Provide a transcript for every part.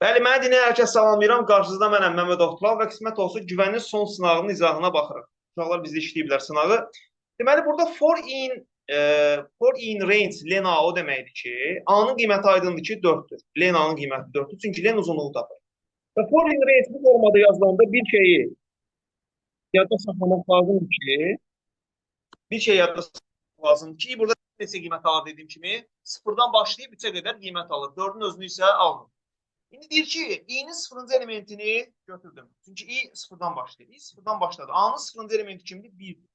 Bəli, mənə dinləyən hər kəs salamlayıram. Qarşınızda mənəm Məmməd Oxtral və qismət olsa güvənin son sınağının izahına baxırıq. Uşaqlar bizdə işləyiblər sınağı. Deməli, burada for in range len A o deməkdir ki, A-nın qiyməti aydındır ki, 4-dür. Len A-nın qiyməti 4-dür. Çünki len uzunluğu tapır. Və for in range bu formada yazılanda yadda saxlamaq lazımdır ki, bir şey yadda saxlamaq lazımdır ki, burada neçə qiymət alır dediyim kimi, sıfırdan başlayıb 3-ə qədər qiymət alır. 4-ün özünü isə almır. İndi deyir ki, i-nin sıfırıncı elementini götürdüm. Çünki i sıfırdan başlayır. I sıfırdan başladı. A-nın sıfırıncı elementi kimdir? 1'dir.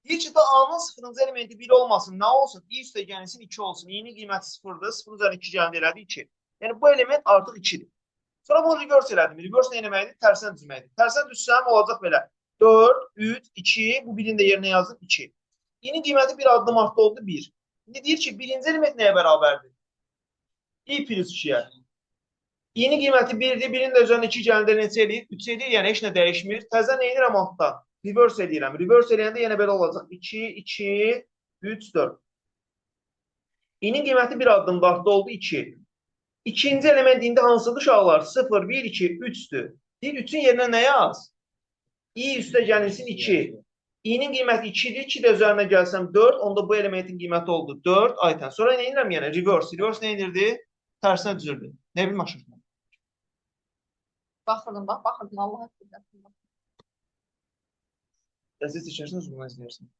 Deyir ki, da A-nın sıfırıncı elementi 1 olmasın. Nə olsun? I üstə gəlsin 2 olsun. I-nin qiyməti sıfırdır. 0 üzərinə 2 gəldi elədi 2. Yəni bu element artıq 2-dir. Sonra bunu reverse elədim. Reverse nə eləməkdir? Tərsən düzməkdir. Tərsən düzsəm olacaq belə. 4, 3, 2. Bu birini də yerinə yazdım 2. I-nin qiyməti bir addım artdı oldu 1. İndi deyir ki, birinci element nəyə bərabərdir? I plus 2-yə. I-nin qiyməti 1-dir, 1-in də üzərinə 2 gəlir, neçə eləyir? 3 eləyir, yəni heç nə dəyişmir. Təzə nə edirəm altda? Reverse eləyirəm. Reverse eləyəndə yenə belə olacaq. 2, 2, 3, 4. I-nin qiyməti bir addım artdı oldu 2. İkinci element indi hansıdır uşaqlar? 0, 1, 2, 3'dür. Deyir 3-ün yerinə nə yaz? I üstə gəlsin 2. I-nin qiyməti 2-dir, 2 də üzərinə gəlsəm 4, onda bu elementin qiyməti oldu 4 aytən. Sonra nə edirəm yəni? Reverse. Reverse nə edirdi? Tərsinə düzürdü. Nə bilim aşırtma. Baxırdım, baxırdım. Allah bilir. Siz seçərsiniz, bunu izləyərsiniz.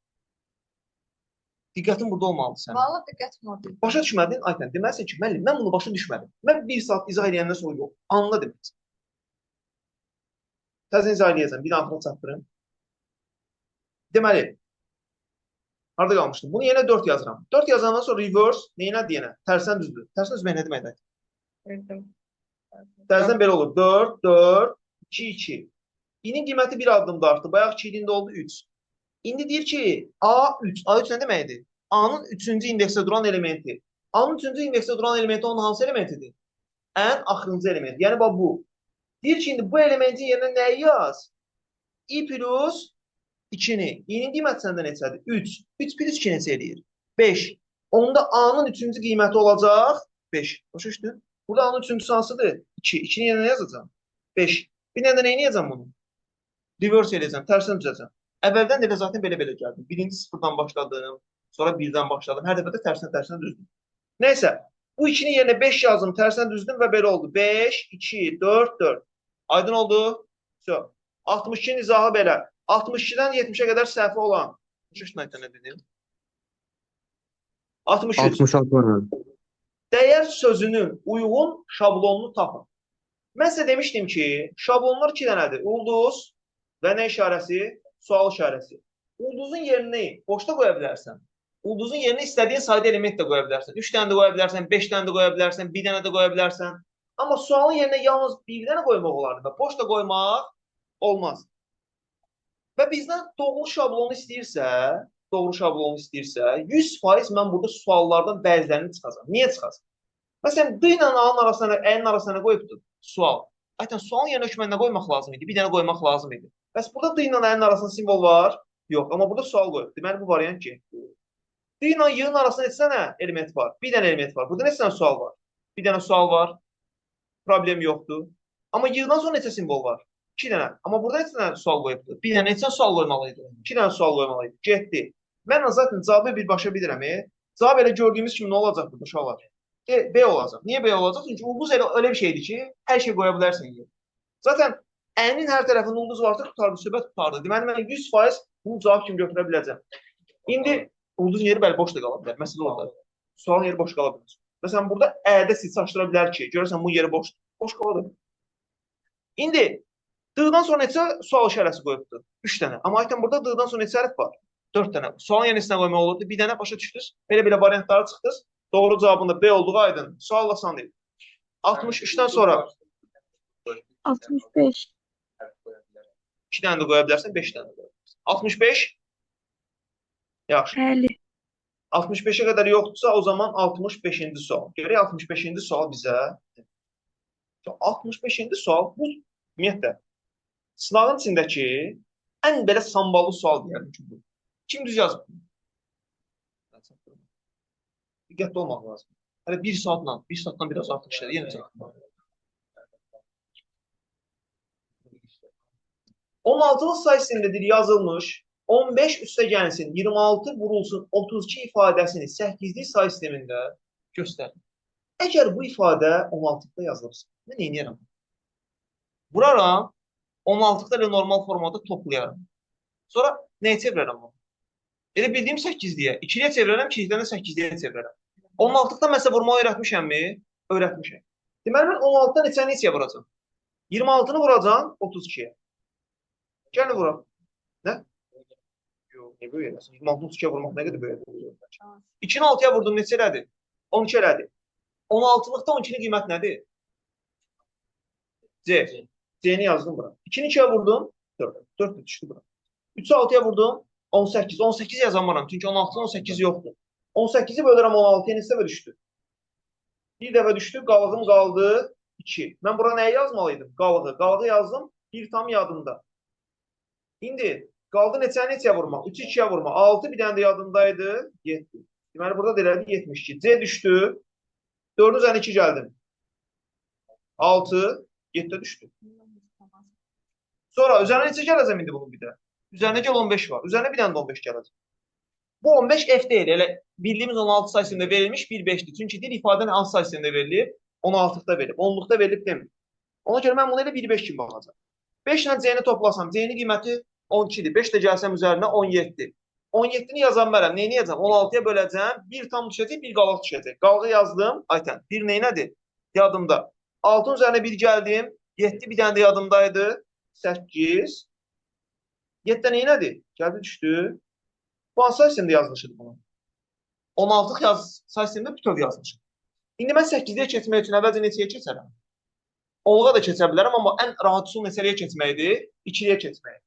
Diqqətin burada olmalıdır sənin. Valla diqqətim orada. Başa düşmədin, Aytən. Deməlisən ki, müəllim, mən bunu başa düşmədim. Mən bir saat izah edəndən sonra yox. Anla deməlisən. Təzən izah edəcəm. Bir antına çatdırın. Deməli, harada qalmışdım? Bunu yenə 4 yazıram. 4 yazandan sonra reverse, neyinədir yenə? Tərsən düzdür. Tərsən düzmək nə deməkdir? Bildim. Tərsən belə olur. 4, 4, 2, 2. I-nin qiyməti bir addım da artdı. Bayaq 2 idi, indi oldu 3. İndi deyir ki, A3. A3 nə deməkdir? A-nın 3-cü indeksdə duran elementi. A-nın 3-cü indeksdə duran elementi onun hansı elementidir? Ən axırıncı element. Yəni, bax bu. Deyir ki, indi bu elementin yerinə nəyi yaz? I plus 2-ni. I-nin qiyməti səndə neçədir? 3. 3 plus 2 neçə eləyir? 5. Onda A-nın 3-cü qiyməti olacaq 5. Başa düşdün? Burada A-nın 3-cüsü hansıdır? 2. 2-ni yerinə nə yazacağım? 5. Bir dənə də neyini yazacağım bunu? Reverse edəcəm, tərsinə düzəcəm. Əvvəldən də zaten belə-belə gəldim. Birinci sıfırdan başladım, sonra birdən başladım. Hər dəfə də tərsinə düzdüm. Nəysə, bu 2-nin yerinə 5 yazdım, tərsinə düzdüm və belə oldu. 5, 2, 4, 4. Aydın oldu? 62-nin izahı belə. 62-dən 70-ə qədər səhvi olan. Nə dedim? 63. 66. Dəyər sözünün uyğun şablonunu tapın. Mən sizə demişdim ki, şablonlar 2 dənədir. Ulduz və nə işarəsi? Sual işarəsi. Ulduzun yerini boşda qoya bilərsən. Ulduzun yerinə istədiyin sayda element də qoya bilərsən. 3 dənə də qoya bilərsən, 5 dənə də qoya bilərsən, 1 dənə də qoya bilərsən. Amma sualın yerinə yalnız bir dənə qoymaq olardı və boş da qoymaq olmaz. Və bizdən doğru şablonu istəyirsə, 100% mən burada suallardan bəzilərini çıxacam. Niyə çıxacam? Məsələn, D ilə A-nın arasına, Ə-nin arasına qoyubdur sual. Aytən, sualın yerinə mən nə qoymaq lazım idi? Bir dənə qoymaq lazım idi. Bəs burada D ilə Ə-nin arasında simvol var? Yox, amma burada sual qoyub. Deməli, bu variant ki, D ilə Y-nin arasında neçə dənə element var? Bir dənə element var. Burada neçə dənə sual var? Bir dənə sual var. Problem yoxdur. Amma Y-dan sonra neçə simvol var? 2 dənə. Amma burada neçə dənə sual qoyubdur? Bir dənə neçə sual qoymalıydı? 2 dənə sual qoymalıydı. Getdi. Mən zaten cavabı birbaşa bilirəm. Cavab elə gördüyümüz kimi nə olacaq burada uşaqlar? B olacaq. Niyə B olacaq? Çünki ulduz elə bir şeydir ki, hər şey qoya bilərsən. Zaten Ə-nin hər tərəfində ulduz varsa tutardı, söhbət tutardı. Deməli, mən 100% bunu cavab kimi götürə biləcəm. İndi ulduzun yeri bəli, boş da qala bilər. Məsələ orada. Sualın yeri boş qala bilər. Məsələn, burada Ə-də siz çaşdıra bilər ki, görürsən bu yeri boş qaladır. İndi D-dan sonra neçə sual işarəsi qoyubdur? 3 dənə. Amma aytən burada D-dan sonra neçə hərf var? 4 dənə. Sualın yerinə qoymaq olurdu. Bir dənə başa düşdünüz. Belə variantlara çıxdınız. Doğru cavabında B olduğu aydın. Sual asan deyil. 63-dən sonra 65. 2 dənə də qoya bilərsən, 5 dənə də qoya bilərsən. 65? Yaxşı. Bəli. 65-ə qədər yoxdursa, o zaman 65-ci sual. Görək 65-ci sual bizə. 65-ci sual bu ümumiyyətlə sınavın içindəki ən belə samballı sual deyərdim ki, bu. Kim düz yazıb? Diqqətli olmaq lazım. Hələ bir saatdan biraz artıq işlədi. Yenə çəkdim. 16-lıq say sistemidir yazılmış. 15 üstəgəlsin 26 vurulsun 32 ifadəsini 8-lik say sistemində göstərir. Əgər bu ifadə 16-da yazılırsa, mən nə edirəm? Vuraram, 16-da ilə normal formada toplayarım. Sonra nəyə çevirərəm bunu? Elə bildiyim 8-liyə, 2-liyə çevirərəm, 2-likdən də 8-liyə çevirərəm. 16-da məsələ vurmağı öyrətmişəmmi? Öyrətmişəm. Deməli, mən 16-da neçəyə vuracam? 26-nı vuracam 32-yə. Gəlin vuraq. Nə? Yox, niyə böyük eləsin? 26-nı 32-yə vurmaq nə qədər böyük? 2-ni 6-ya vurdum, neçə elədi? 12 elədi. 16-lıqda 12-nin qiymət nədir? C. C-ni yazdım bura. 2-ni 2-yə vurdum, 4. 4 də düşdü bura. 3-ü 6-ya vurdum, 18. 18 yazamaram, çünki 16-dan 18 yoxdur. 18-i bölürəm 16-ya neçə dəfə düşdü? Bir dəfə düşdü, qalığım qaldı 2. Mən bura nəyi yazmalıydım? Qalığı. Qalığı yazdım, bir tam yadımda. İndi qaldı neçəyə vurmaq? 3-ü 2-yə vurmaq. 6 bir dənə də yadımdaydı, 7. Deməli, burada deyilədi 72. C düşdü, 4-ün üzərinə 2 gəldim. 6, 7 düşdü. Sonra üzərinə neçə gələcəm indi bunun bir də? Üzərinə gəl 15 var. Üzərinə bir dənə də 15 gələcək. Bu 15 F deyil. Elə bildiyimiz 16 say sistemində verilmiş 1-5-dir. Çünki deyir ifadə hansı say sistemində verilib? 16-da verilib. 10-luqda verilib demir. Ona görə mən bunu elə 1-5 kimi baxacam. 5 ilə C-ni toplasam, C-nin qiyməti 12-dir. 5 də gəlsəm üzərinə 17. 17-ni yazan bərəm. Neyini yazacam? 16-ya böləcəm. 1 tam düşəcək, 1 qalıq düşəcək. Qalığı yazdım. Aytən. 1 neynədir? Yadımda. 6-ın üzərinə 1 gəldim. 7 bir dənə də yadımdaydı. 8. 7-də neynədir? Gəldi düşdü. Bu hansı say sistemdə yazmışıq bunu? 16-lıq say sistemdə bütöv yazmışıq. İndi mən 8-liyə keçmək üçün əvvəlcə neçəyə keçərəm? 10-luğa da keçə bilərəm, amma ən rahat üsul neçəliyə keçməkdir? 2-liyə keçmək.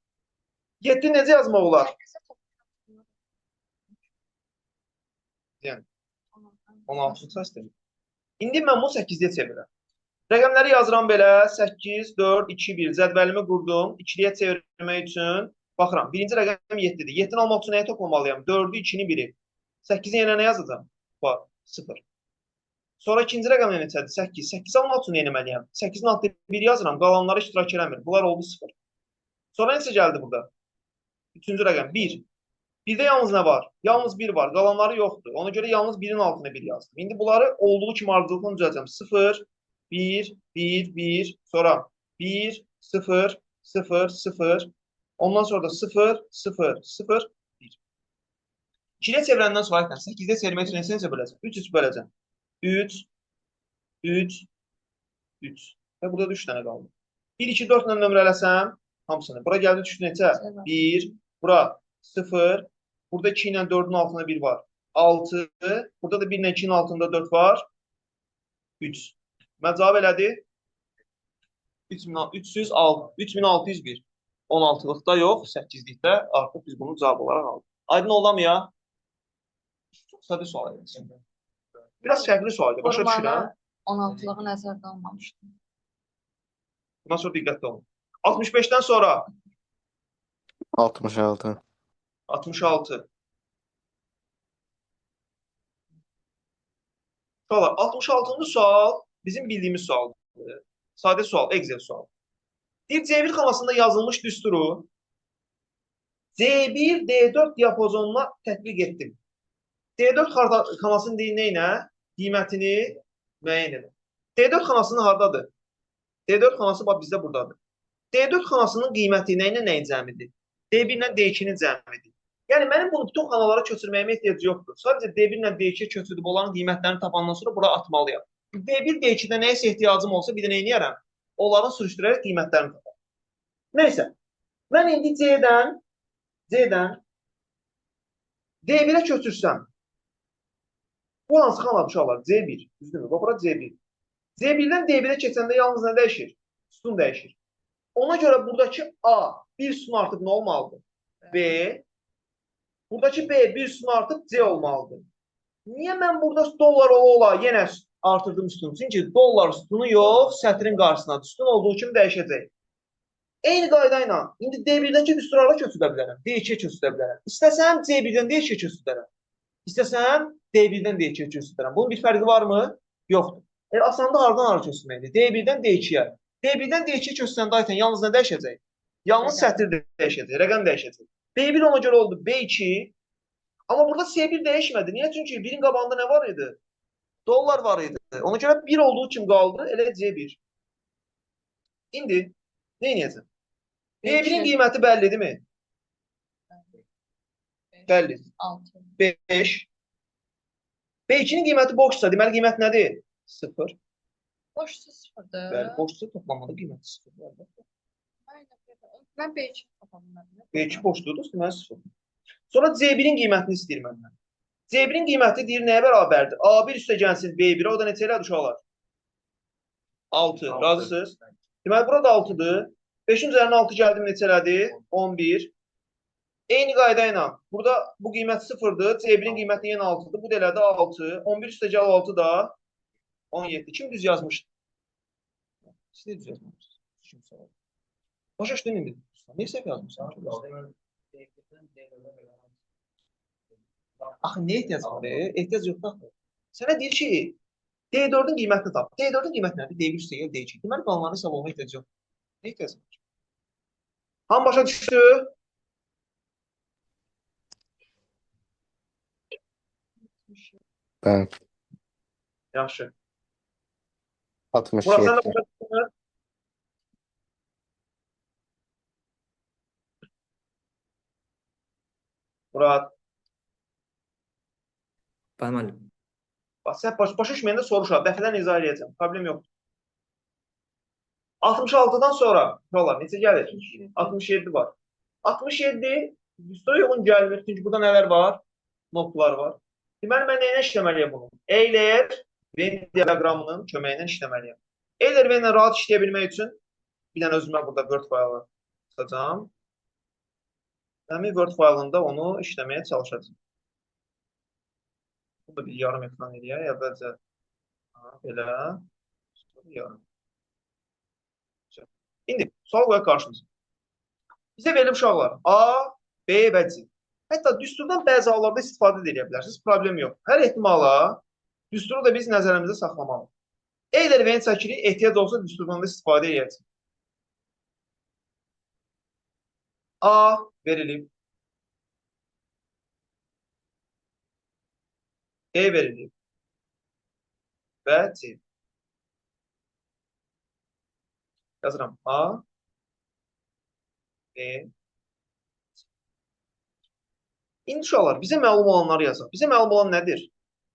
7 necə yazmaq olar? Yəni, 16-lıq say sistemi. İndi mən bunu 8-liyə çevirəm. Rəqəmləri yazıram belə, 8, 4, 2, 1. Cədvəlimi qurdum. 2-liyə çevirmək üçün. Baxıram, birinci rəqəm 7-dir. 7-ni almaq üçün nəyə toplamalıyam? 4-ü, 2-ni, 1-i. 8-in yerinə nə yazacağam? Var, 0. Sonra ikinci rəqəm neçədir? 8. 8 almaq üçün nə etməliyəm? 8-in altında 1 yazıram, qalanları iştirak eləmir. Bunlar oldu 0. Sonra neçə gəldi burada? Üçüncü rəqəm 1. 1-də yalnız nə var? Yalnız 1 var, qalanları yoxdur. Ona görə yalnız 1-in altına 1 yazdım. İndi bunları olduğu kimi ardıcılıqla düzəltəcəm. 0, 1, 1, 1, sonra 1, 0, 0, 0. Ondan sonra da 0, 0, 0, 1. 2-yə çevirəndən sonra 8-də çevirmək üçün necə böləcəm? 3 böləcəm. 3, 3, 3. Və burada da 3 dənə qaldı. 1, 2, 4 ilə nömrələsəm, hamısını. Bura gəldi düşdü neçə? 1, bura 0, burada 2 ilə 4-ün altında 1 var. 6, burada da 1 ilə 2-nin altında 4 var. 3. Mən cavab elədi. 3601. 16-lıqda yox, 8-likdə artıq biz bunu cavab olaraq aldıq. Aydın oldum ya? Çox sadə sual edin. Biraz fərqli sualdır. Başa düşürəm. 16-lığı nəzərdə almamışdım. Bundan sonra diqqətli olun. 65-dən sonra 66. 66. Suallar. 66-cı sual bizim bildiyimiz sualdır. Sadə sual, Excel sual. Bir C1 xanasında yazılmış düsturu C1, D4 diapazonuna tətbiq etdim. D4 xanasının deyinə qiymətini müəyyən edin. D4 xanasının hardadır? D4 xanası bax bizdə buradadır. D4 xanasının qiyməti nə ilə nəyin cəmidir? D1 ilə D2-nin cəmidir. Yəni mənim bunu bütün xanalara köçürməyimə ehtiyac yoxdur. Sadəcə D1 ilə D2-yə köçürdüb olan qiymətlərini tapandan sonra bura atmalıyam. D1, D2-də nəyisə ehtiyacım olsa bir də nə edərəm? Onların sürüşdürərək qiymətlərini tapar. Neysə, mən indi C-dən D1-ə köçürsəm, bu hansı xanadır uşaqlar? C1, düzdürmü? Bax, bura C1. C1-dən D1-ə keçəndə yalnız nə dəyişir? Sütun dəyişir. Ona görə buradakı A bir sütun artıq nə olmalıdır? B. Buradakı B bir sütun artıq C olmalıdır. Niyə mən burada dollar ola yenə artırdım sütunu? Çünki dollar sütunu yox, sətrin qarşısına sütun olduğu kimi dəyişəcək. Eyni qayda ilə indi D1-dəki düsturlara köçüdə bilərəm, D2-yə köçüdə bilərəm. İstəsəm C1-dən D2-yə köçüdərəm. İstəsəm D1-dən D2-yə köçüdərəm. Bunun bir fərqi varmı? Yoxdur. Aslında hardan hara köçürməkdir? D1-dən D2-yə. D1-dən D2-yə köçsəndə aytən yalnız nə dəyişəcək? Yalnız sətir dəyişəcək, rəqəm dəyişəcək. B1 ona görə oldu B2. Amma burada C1 dəyişmədi. Niyə? Çünki 1-in qabağında nə var idi? Dollar var idi. Ona görə 1 olduğu kimi qaldı, elə C1. İndi nə edəcəm? B1-in qiyməti bəllidirmi? Bəlli. 6. 5. B2-nin qiyməti boşsa, deməli qiymət nədir? 0. Boşsa 0'dır. Bəli, boşsa toplamada qiyməti 0. Mən B2 tapamam. B2 boşdur, deməli 0. Sonra C1-in qiymətini istəyir məndən. C1-in qiyməti deyir nəyə bərabərdir? A1 üstə gəlsin B1, o da neçə elədir uşaqlar? 6. Razısınız? Deməli, burada 6-dır. 5-in üzərinə 6 gəldim neçə elədi? 11. Eyni qayda ilə. Burada bu qiymət 0-dır. C1-in qiyməti yenə 6-dır. Bu da elədi 6. 11 üstə gəl 6 da 17. Kim düz yazmışdı? Siz də düz yazmışsınız. Başa düşdün indi? Niyə səhv yazmışsın? Axı nə ehtiyac var? Ehtiyac yoxdur. Sənə deyir ki, D4-ün qiymətini tap. D4-ün qiyməti nədir? D1 üstə gəl D2. Deməli, qalanları hesab olma ehtiyac yoxdur. Nə ehtiyac var? Hamı başa düşdü? Ben Yaxşı. 67. Murat, sən də başa düşdün? Murat, Bəli müəllim. bax, sən başa düşməyəndə soruşar. Dəfədən izah edəcəm. Problem yoxdur. 66-dan sonra uşaqlar neçə gəlir? 67 var. 67 üstə yoğun gəlmir. Çünki burada nələr var? Notlar var. Deməli, mən nəylə işləməliyəm bunu? Euler Venn diaqramının köməyi ilə işləməliyəm. Euler Venn ilə rahat işləyə bilmək üçün bir dənə özümə burada Word faylı tutacağam. Həmin Word faylında onu işləməyə çalışacağım. Bu da bir yarım ekran eləyək. Əvvəlcə belə. Yarım. İndi sual qoyaq qarşımıza. Bizə verilib uşaqlar A, B və C. Hətta düsturdan bəzi hallarda istifadə edə bilərsiniz. Problem yox. Hər ehtimala düsturu da biz nəzərimizdə saxlamalıyıq. Euler Venn çəkirik, ehtiyac olsa düsturdan da istifadə edəcək. A verilib. B verilib. Və C. Yazıram A, B. İndi uşaqlar, bizə məlum olanları yazaq. Bizə məlum olan nədir?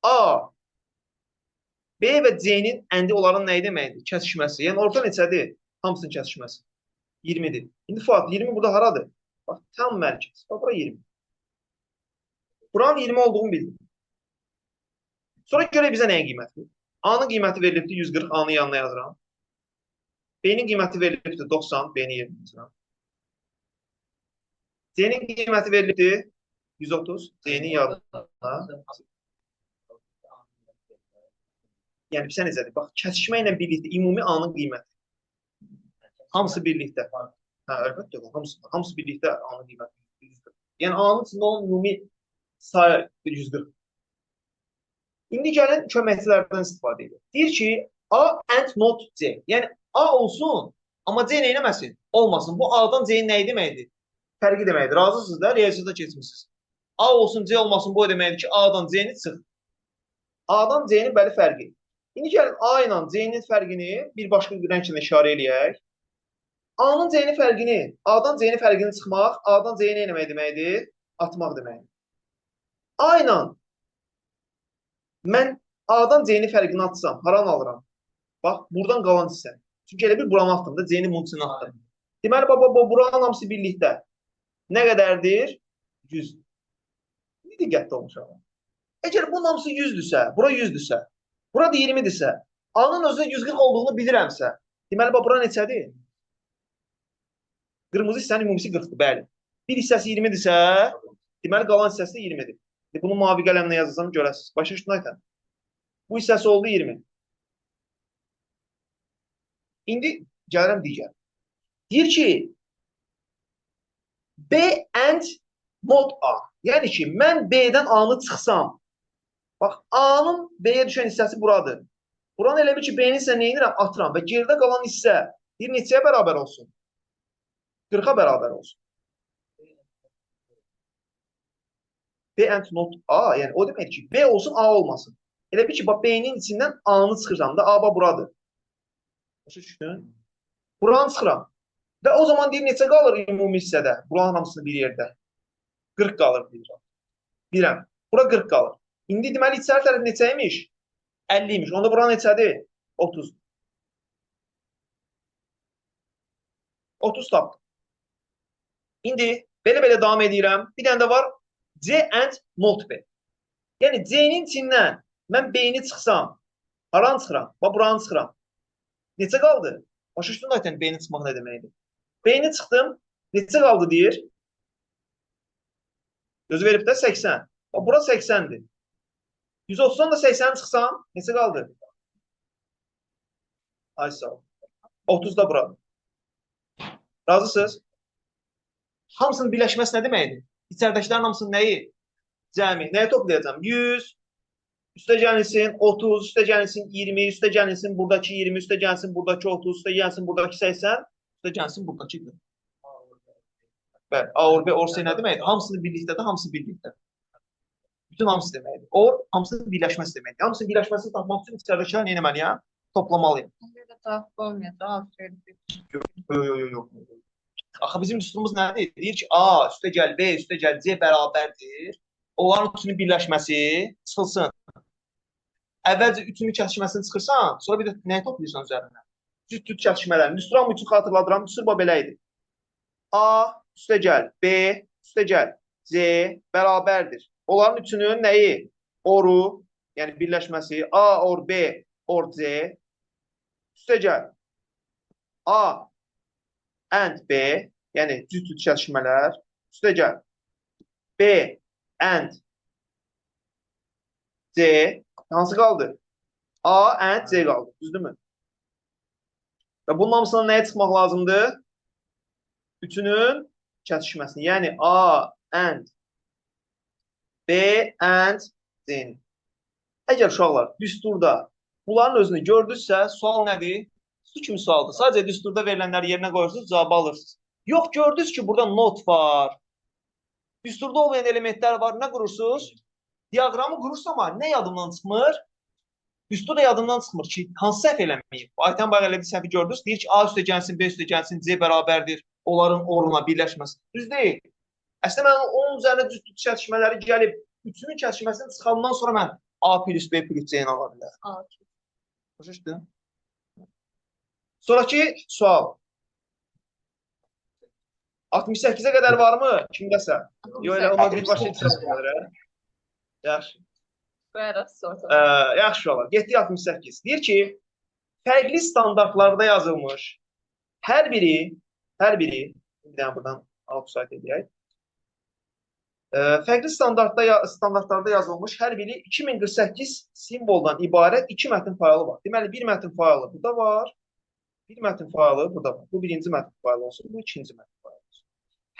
A, B və C-nin əndi onların nə deməkdir? Kəsişməsi. Yəni orta neçədir? Hamısının kəsişməsi. 20-dir. İndi Fuad, 20 burada haradır? Bax, tam mərkəz. Bax, bura 20. Buranın 20 olduğunu bildim. Sonra görə bizə nəyin qiyməti? A-nın qiyməti verilibdir 140, A-nın yanına yazıram. B-nin qiyməti verilibdir 90, B-ni yerinə yazıram. C-nin qiyməti verilibdir 130, C-nin yanına. Yəni, sən necədir? Bax, kəsişmə ilə birlikdə ümumi A-nın qiyməti. Hamısı birlikdə. Hə, əlbəttə, hamısı birlikdə A-nın qiyməti 140. Yəni, A-nın içində olan ümumi sayı 140. İndi gəlin köməkçilərdən istifadə edir. Deyir ki, A and not C. Yəni, A olsun, amma C nə eləməsin? Olmasın. Bu A-dan C-nin nəyi deməkdir? Fərqi deməkdir. Razısınız da, riyaziyyata keçmişsiniz. A olsun, C olmasın, bu deməkdir ki, A-dan C-ni çıx. A-dan C-nin bəli fərqi. İndi gəlin, A ilə C-nin fərqini bir başqa rənglə işarə eləyək. A-nın C-nin fərqini, A-dan C-nin fərqini çıxmaq, A-dan C-ni nə eləmək deməkdir? Atmaq deməkdir. A ilə mən A-dan C-nin fərqini atsam, haran alıram? Bax, buradan qalan hissə. Çünki elə bir buranı atdım da, C-ni bunun içine atdım. Deməli, buranın hamısı birlikdə. Nə qədərdir? 100. Ne diqqətli olmuş ama. Əgər bunun hamısı 100-dürsə, bura 100-dürsə, burada 20-dirsə, A-nın özünə 140 olduğunu bilirəmsə, deməli, bura neçədir? Qırmızı hissənin ümumisi 40-dır, bəli. Bir hissəsi 20-dirsə, deməli, qalan hissəsi də 20-dir. Bunu mavi qələmlə yazırsam görəsiniz. Başa düşdün aytən. Bu hissəsi oldu 20. İndi gəlirəm digər. Deyir ki, B and not A. Yəni ki, mən B-dən A-nı çıxsam, bax, A-nın B-yə düşən hissəsi buradır. Buranı elə bir ki, B-nin isə nə edirəm? Atıram və geridə qalan hissə bir neçəyə bərabər olsun? 40'a bərabər olsun. B and not A, yəni o demək ki, B olsun, A olmasın. Elə bir ki, bax, B-nin içindən A-nı çıxıram da, A bax buradır. Başa düşdün? Buranı çıxıram. Və o zaman deyir, neçə qalır ümumi hissədə? Buranın hamısını bir yerdə. 40 qalır deyirəm. Bilirəm. Bura 40 qalır. İndi deməli, içəri tərəf neçəymiş? 50'ymiş. Onda bura neçədir? 30. 30 tapdım. İndi belə-belə davam edirəm. Bir dənə də var C and not B. Yəni C-nin içindən mən B-ni çıxsam, haranı çıxıram? Bax, buranı çıxıram. Neçə qaldı? Başa düşdün zaten B-ni çıxmaq nə deməkdir? B-ni çıxdım. Neçə qaldı deyir? Gözü verib də 80. Bax, bura 80'dir. 130'dan da 80 çıxsam, neçə qaldı? Ay sağ ol. 30 da burada. Razısınız? Hamısının birləşməsi nə deməkdir? İçəridəkilərin hamısının nəyi? Cəmi. Nəyə toplayacağım? 100, üstə gəlsin 30, üstə gəlsin 20, üstə gəlsin buradakı 20, üstə gəlsin buradakı 30, üstə gəlsin buradakı 80, üstə gəlsin buradakı 40. Bəli, A, or, B, or, C nə deməkdir? Hamısını birlikdə də, hamısı birlikdə. Bütün hamısı deməkdir. Or, hamısının birləşməsi deməkdir. Hamısının birləşməsini tapmaq üçün içəridəkilər nə etməliyəm? Toplamalıyım. Bir də cavab olmayacaq. Yox. Axı bizim düsturumuz nədir? Deyir ki, A üstə gəl, B üstə gəl, C bərabərdir. Onların üçünün birləşməsi çıxılsın. Əvvəlcə üçünün kəsişməsini çıxırsan, sonra bir də nəyi toplayırsan üzərinə? Cüt kəsişmələrini. Düsturam üçün xatırladıram. Düstur belə idi. A üstə gəl, B üstə gəl, C bərabərdir. Onların üçünün nəyi? Oru, yəni birləşməsi. A, or, B, or, C. Üstə gəl. A and B, yəni cüt kəsişmələr. Üstə gəl. B and C. Hansı qaldı? A and C qaldı. Düzdürmü? Və bunun hamısından nəyə çıxmaq lazımdır? Üçünün kəsişməsini. Yəni A and B and C-ni. Əgər uşaqlar düsturda bunların özünü gördünüzsə, sual nədir? Su kimi sualdır. Sadəcə düsturda verilənləri yerinə qoyursunuz, cavabı alırsınız. Yox, gördünüz ki, burada not var. Düsturda olmayan elementlər var. Nə qurursunuz? Diaqramı qurursam, nə yadımdan çıxmır? Düstur da yadımdan çıxmır ki, hansı səhv eləməyib? Aytən bax elə bir səhvi gördünüz. Deyir ki, A üstə gəlsin, B üstə gəlsin, C bərabərdir. Onların oruna birləşməsi. Düz deyil. Əslində mən onun üzərində düz kəsişmələri gəlib, üçünün kəsişməsini çıxandan sonra mən A plus B plus C-ni ala bilərəm. Başa düşdün? Sonraki sual. 68'e qədər varmı? Kimdəsə? Yox, elə ona bir başa çıxır. Yaxşı. Yaxşı olar. Getdik 68. Deyir ki, fərqli standartlarda yazılmış hər biri, bir dənə buradan alt sayt edək. Fərqli standartlarda yazılmış hər biri 2048 simvoldan ibarət iki mətn faylı var. Deməli, bir mətn faylı burada var, bir mətn faylı burada var. Bu birinci mətn faylı olsun, bu ikinci mətn faylı olsun.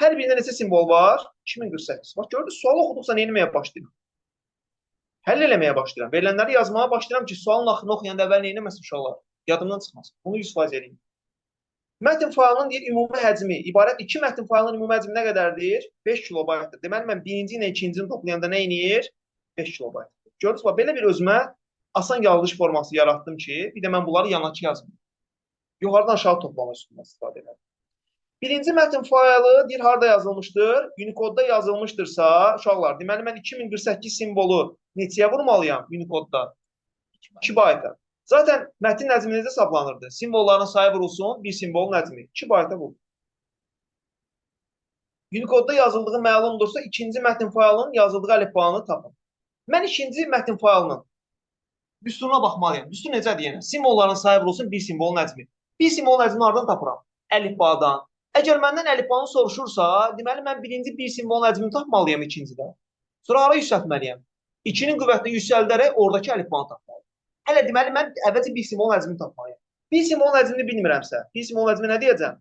Hər birində neçə simvol var? 2048. Bax, gördünüz, sualı oxuduqsa nə etməyə başlayıram? Həll eləməyə başlayıram. Verilənləri yazmağa başlayıram ki, sualın axırını oxuyanda əvvəl nə etməsin uşaqlar? Yadımdan çıxmasın. Bunu 100% edin. Mətn faylının deyir, ümumi həcmi, ibarət iki mətn faylının ümumi həcmi nə qədərdir? 5 kilobaytdır. Deməli, mən birinci ilə ikincini toplayanda nə inir? 5 kilobaytdır. Gördünüz, bax, belə bir özümə asan yazılış forması yaratdım ki, bir də mən bunları yanaki yazdım. Yuxarıdan aşağı toplama üstündə istifadə edirəm. Birinci mətn faylı deyir, harada yazılmışdır? Unicode'da yazılmışdırsa, uşaqlar, deməli, mən 2048 simvolu neçəyə vurmalıyam Unicode'da? 2 bayta. Zaten mətn nəzmi necə hesablanırdı? Simvolların sayı vurulsun, bir simvolun nəzmi. 2 bayta vurur. Unicode'da yazıldığı məlumdursa, ikinci mətn faylının yazıldığı əlifbanı tapın. Mən ikinci mətn faylının düsturuna baxmalıyam. Düstur necədir yenə? Simvolların sayı vurulsun, bir simvolun nəzmi. Bir simvolun nəzmini hardan tapıram? Əlifbadan. Əgər məndən əlifbanı soruşursa, deməli, mən birinci bir simvolun nəzmini tapmalıyam ikincidə. Sonra hara yüksəltməliyəm? 2-nin qüvvətini yüksəldərək oradakı əlifbanı tapmalıyam. Hələ deməli, mən əvvəlcə bir simvolun nəzmini tapmalıyam. Bir simvolun nəzmini bilmirəmsə, bir simvolun nəzmini nə deyəcəm?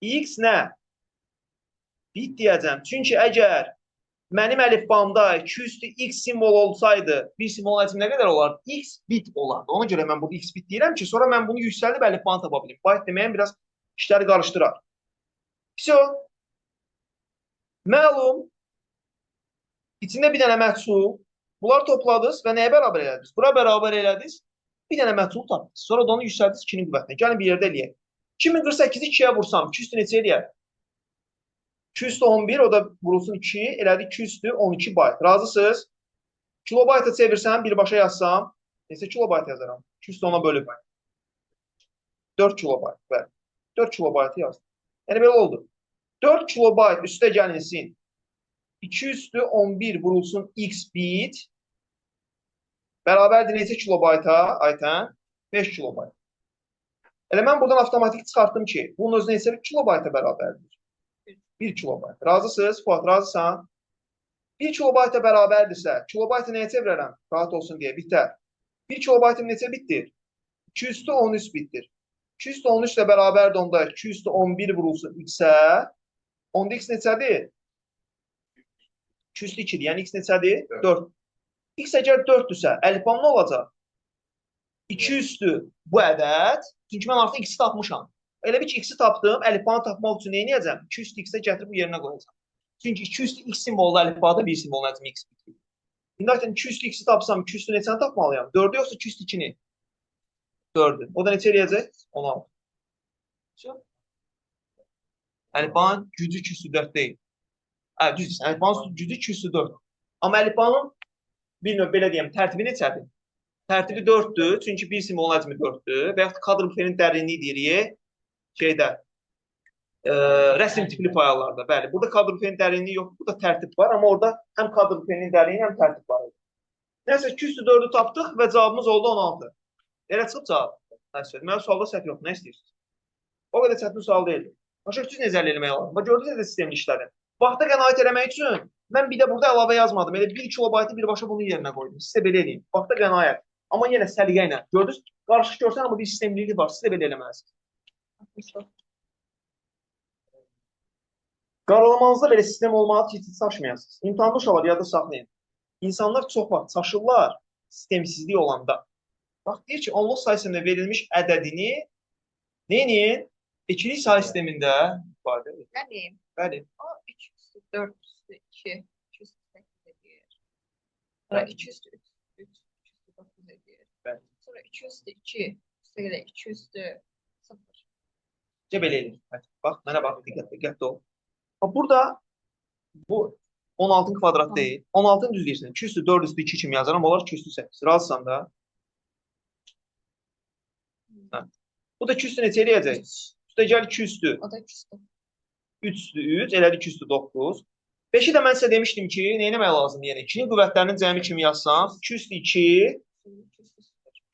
X nə? Bit deyəcəm. Çünki əgər mənim əlifbamda 2 üstü X simvol olsaydı, bir simvolun nəzmi nə qədər olardı? X bit olardı. Ona görə mən burada X bit deyirəm ki, sonra mən bunu yüksəldib əlifbanı tapa bilim. Bayt deməyən biraz işləri qarışdırar. Все. Məlum. İçində bir dənə məhsul. Bunları topladınız və nəyə bərabər elədiniz? Bura bərabər elədiniz. Bir dənə məhsul tapdınız. Sonra da onu yüksəldiniz 2-nin qüvvətinə. Gəlin bir yerdə eləyək. 2048-i 2-yə vursam, 2 üstü neçə eləyər? 2 üstü 11, o da vurulsun 2, elədi 2 üstü 12 bayt. Razısınız? Kilobayta çevirsəm, birbaşa yazsam, neçə kilobayt yazaram? 2 üstü 10-a bölüb. 4 kilobayt. Bəli. 4 kilobaytı yazdım. Yəni belə oldu. 4 kilobayt üstə gəlinsin. 2 üstü 11 vurulsun x bit. Bərabərdir neçə kilobayta? Aytən? 5 kilobayt. Elə mən buradan avtomatik çıxartdım ki, bunun özü neçə kilobayta bərabərdir? 1 kilobayt. Razısınız? Fuat, razısan? 1 kilobayta bərabərdirsə, kilobaytı nəyə çevirərəm? Rahat olsun deyə, bitər. 1 kilobaytım neçə bitdir? 2 üstü 13 bitdir. 2 üstü 13 ilə bərabərdir onda 2 üstü 11 vurulsun x-ə. Onda x neçədir? 2 üstü 2-dir. Yəni x neçədir? 4. X əgər 4-dürsə, əlifbam nə olacaq? 2 üstü bu ədəd. Çünki mən artıq x-i tapmışam. Elə bir ki, x-i tapdım, əlifbanı tapmaq üçün nə edəcəm? 2 üstü x-ə gətirib bu yerinə qoyacam. Çünki 2 üstü x simvolu əlifbada bir simvol nəzmi x bitir. İndi artıq 2 üstü x-i tapsam, 2 üstü neçəni tapmalıyam? 4-ü yoxsa 2 üstü 2-ni? 4-ü. O da neçə eləyəcək? 16. Əlifbanın gücü 2 üstü 4 deyil. Düz. Əlifbanın gücü 2 üstü 4. Amma əlifbanın bir növ belə deyəm, tərtibi neçədir? Tərtibi 4-dür. Çünki bir simvol həcmi 4-dür. Və yaxud kadr büfenin dərinliyi deyirik. Şeydə, rəsm tipli fayallarda. Bəli, burada kadr büfenin dərinliyi yoxdur. Burada tərtib var. Amma orada həm kadr büfenin dərinliyi, həm tərtib var. Nəsə 2 üstü 4-ü tapdıq və cavabımız oldu 16. Elə çıxıb cavab. Mənim sualda səhv yoxdur. Nə istəyirsiniz? O qədər çətin sual deyil. Başa düz necə əldə etmək lazım? Bax, gördünüz necə sistemli işlədir. Vaxta qənaət eləmək üçün mən bir də burada əlavə yazmadım. Elə 1 kilobaytı birbaşa bunun yerinə qoydum. Sizə belə edeyim. Vaxta qənaət. Amma yenə səliqə ilə. Gördünüz? Qarışıq görsən, amma bir sistemlilik var. Siz də belə eləməlisiniz. Qaralamanızda belə sistem olmalı ki, çaşmayasınız. İmtahanda uşaqlar yadda saxlayın. İnsanlar çox vaxt çaşırlar sistemsizlik olanda. Bax, deyir ki, onluq sayısında verilmiş ədədini neyin? İkilik sayı sistemində ifadə edir. Yəni, Bəli. o 3 üstü 4 üstü 2, 2 üstü 8 edir. Sonra 2 üstü 3, 3 üstü 9 edir. Bəli. Sonra 2 üstü 2, üstə 2 üstü 0. Belə edir. Bax, mənə bax, diqqətli ol. Burada bu 16-ın kvadrat deyil. 16-ın düz deyirsən. 2 üstü 4 üstü 2 kimi yazaram. Onlar 2 üstü 8. Razısan da. Bu da 2 üstü neçə eləyəcək? Üstə gəl 2 üstü. O da 2 üstü. 3 üstü 3, elədi 2 üstü 9. 5-i də mən sizə demişdim ki, nə etmək lazım? Yəni 2-nin qüvvətlərinin cəmi kimi yazsam, 2 üstü 2,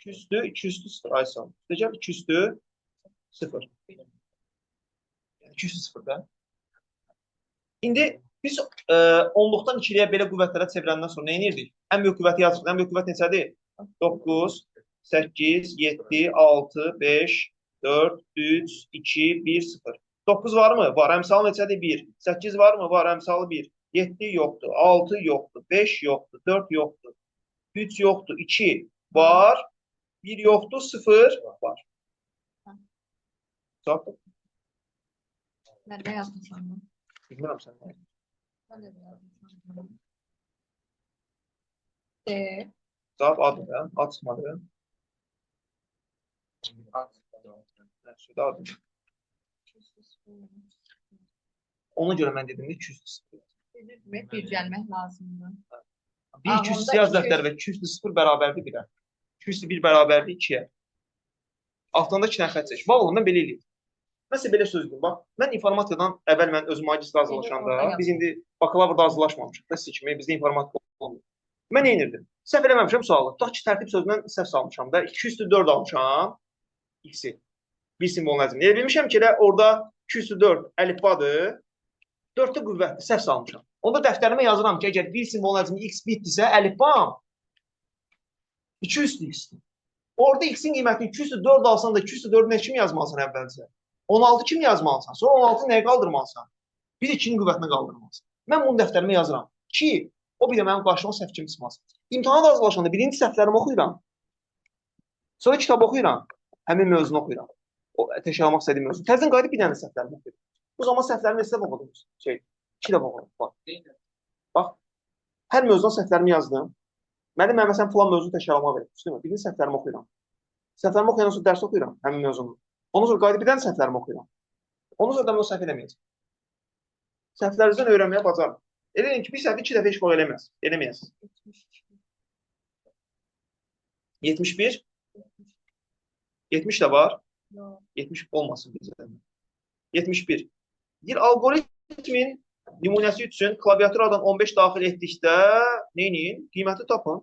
2 üstü 2 üstü 0 aysam. Üstə gəl 2 üstü 0. Yəni 2 üstü 0 da. İndi biz onluqdan 2-liyə belə qüvvətlərə çevirəndən sonra nə edirdik? Ən böyük qüvvəti yazırıq. Ən böyük qüvvət neçədir? 9, 8, 7, 6, 5, 4, 3, 2, 1, 0. 9 var mı? Var. Əmsalı neçədir? 1. 8 var mı? Var. Əmsalı 1. 7 yoxdur. 6 yoxdur. 5 yoxdur. 4 yoxdur. 3 yoxdur. 2 var. 1 yoxdur. 0 var. Cavab? Mən də yazdım sandım. Bilmirəm sən. Mən də yazdım sandım. D. Cavab adı da. Ad çıxmadı. Adı. Ona görə mən dedim 200. Bir gəlmək lazımdır. 1 200 yaz dəftər və 200 bərabərdir 1-ə. 201 bərabərdir 2-yə. Altında 2 dənə xətt çək. Bax oğlum, mən belə eləyim. Mən sizə belə söz deyim. Bax, mən informatikadan əvvəl mən öz magistr hazırlaşanda, biz indi bakalavrda hazırlaşmamışıq da siz kimi, bizdə informatika olmuyor. Mən nə edirdim? Səhv eləməmişəm sualı. Tutaq ki, tərtib sözündən səhv salmışam da 204 almışam. X-i. Bir simvol nəzmi. Elə bilmişəm ki, orada 204 əlifbadır. 4-də qüvvətdir, səhv salmışam. Onda dəftərimə yazıram ki, əgər bir simvol nəzmi x bitdirsə, əlifbam 200 x-dir. Orada x-in qiymətini 204 alsan da 204-ü nə kimi yazmalısan əvvəlcə? 16 kimi yazmalısan. Sonra 16-ı nəyə qaldırmalısan? Bir də 2-nin qüvvətinə qaldırmalısan. Mən bunu dəftərimə yazıram ki, o bir də mənim qarşıma səhv kimi çıxmasın. İmtahana da hazırlaşanda birinci səhvlərimi oxuyuram. Sonra kitab oxuyuram. Həmin mövzunu oxuyuram. O təkrar almaq istədiyim mövzu. Təzən qayıdıb bir dənə səhvlərimi oxuyuram. Bu zaman səhvlərimi neçə dəfə oxudum? 2 dəfə oxudum. Bax, hər mövzudan səhvlərimi yazdım. Müəllim mən məsələn filan mövzu təkrarlama verir. Değil mi? Birinci səhvlərimi oxuyuram. Səhvlərimi oxuyandan sonra dərs oxuyuram həmin mövzunu. Ondan sonra qayıdıb bir dənə səhvlərimi oxuyuram. Ondan sonra da mən o səhv eləməyəcəm. Səhvlərinizdən öyrənməyə bacarın. Eləyin ki, bir səhvi 2 dəfə heç vaxt eləməz. Eləməyəsiniz. 71. 70 də var. 70 olmasın bizə. 71. Bir algoritmin nümunəsi üçün klaviaturadan 15 daxil etdikdə neyinin? Qiyməti tapın.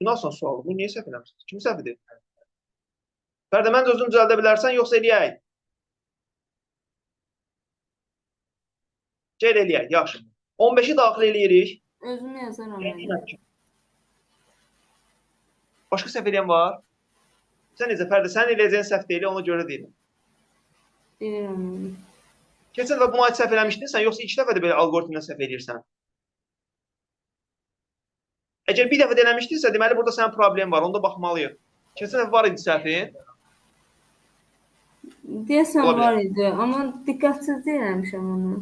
Bu nasıl sualdır? Bu niyə səhv eləmişsiniz? Kimin səhvidir? Fərdə, mən də özünü düzəldə bilərsən, yoxsa eləyək? Gəl eləyək, yaxşı. 15-i daxil eləyirik. Özüm yazaram. Başqa səhv eləyən var? Sən necə, Fərdə, sən eləyəcəyin səhv deyil, ona görə deyiləm. Bilirəm. Keçən dəfə buna aid səhv eləmişdin sən, yoxsa 2 dəfə də belə algoritmdən səhv eləyirsən? Əgər bir dəfə də eləmişdinsə, deməli burada sənin problem var, onda baxmalıyıq. Keçən dəfə var idi səhvin. Deyəsən Ola bilər. var idi, amma diqqətsiz deyilmişəm onu.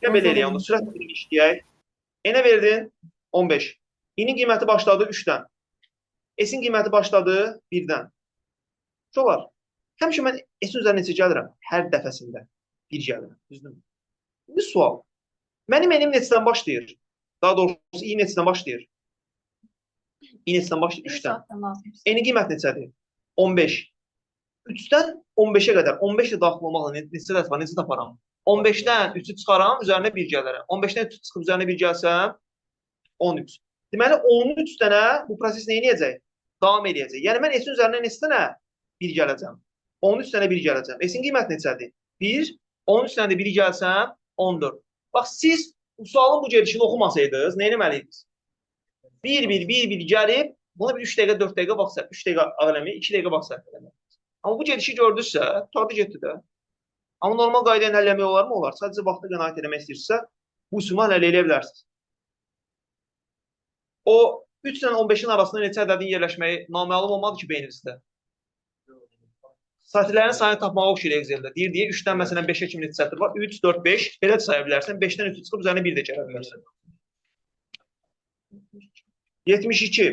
Gəl belə eləyək onu, sürətlə işləyək. N-ə verdin 15. I-nin qiyməti başladı 3-dən. S-in qiyməti başladı 1-dən. Çoxlar. Həmişə mən S-in üzərinə neçə gəlirəm? Hər dəfəsində 1 gəlirəm. Düzdürmü? İndi sual. Mənim N-im neçədən başlayır? Daha doğrusu I neçədən başlayır? I neçədən başlayır? 3-dən. N-in qiyməti neçədir? 15. 3-dən 15-ə qədər. 15 də daxil olmaqla neçə dəfə var? Neçə taparam? 15-dən 3-ü çıxaram, üzərinə 1 gələrəm. 15-dən 3 çıxıb üzərinə 1 gəlsəm 13. Deməli 13 dənə bu proses nə edəcək? Davam edəcək. Yəni mən S-in üzərinə neçə dənə 1 gələcəm? 13 dənə 1 gələcəm. S-in qiyməti neçədir? 1. 13 dənə də 1 gəlsəm 14. Bax siz bu sualın bu gedişini oxumasaydınız, nə etməliydiniz? 1-1 gəlib, buna bir 3 dəqiqə, 4 dəqiqə vaxt sərf. 3 dəqiqə ağlamayı, 2 dəqiqə vaxt sərf eləmək. Amma bu gedişi gördünüzsə, tadı getdi də. Amma normal qayda ilə həll etmək olar mı? Olar. Sadəcə vaxtı qənaət etmək istəyirsə, bu üsulla həll edə bilərsiniz. O 3 ilə 15-in arasında neçə ədədin yerləşməyi naməlum olmadı ki, beyninizdə. Satirlərin sayını tapmağa oxşayır Excel-də. Deyir deyə 3-dən məsələn 5-ə kimi neçə sətir var? 3, 4, 5. Belə də saya bilərsən. 5-dən 3 çıxıb üzərinə 1 də gələ bilərsən. 72.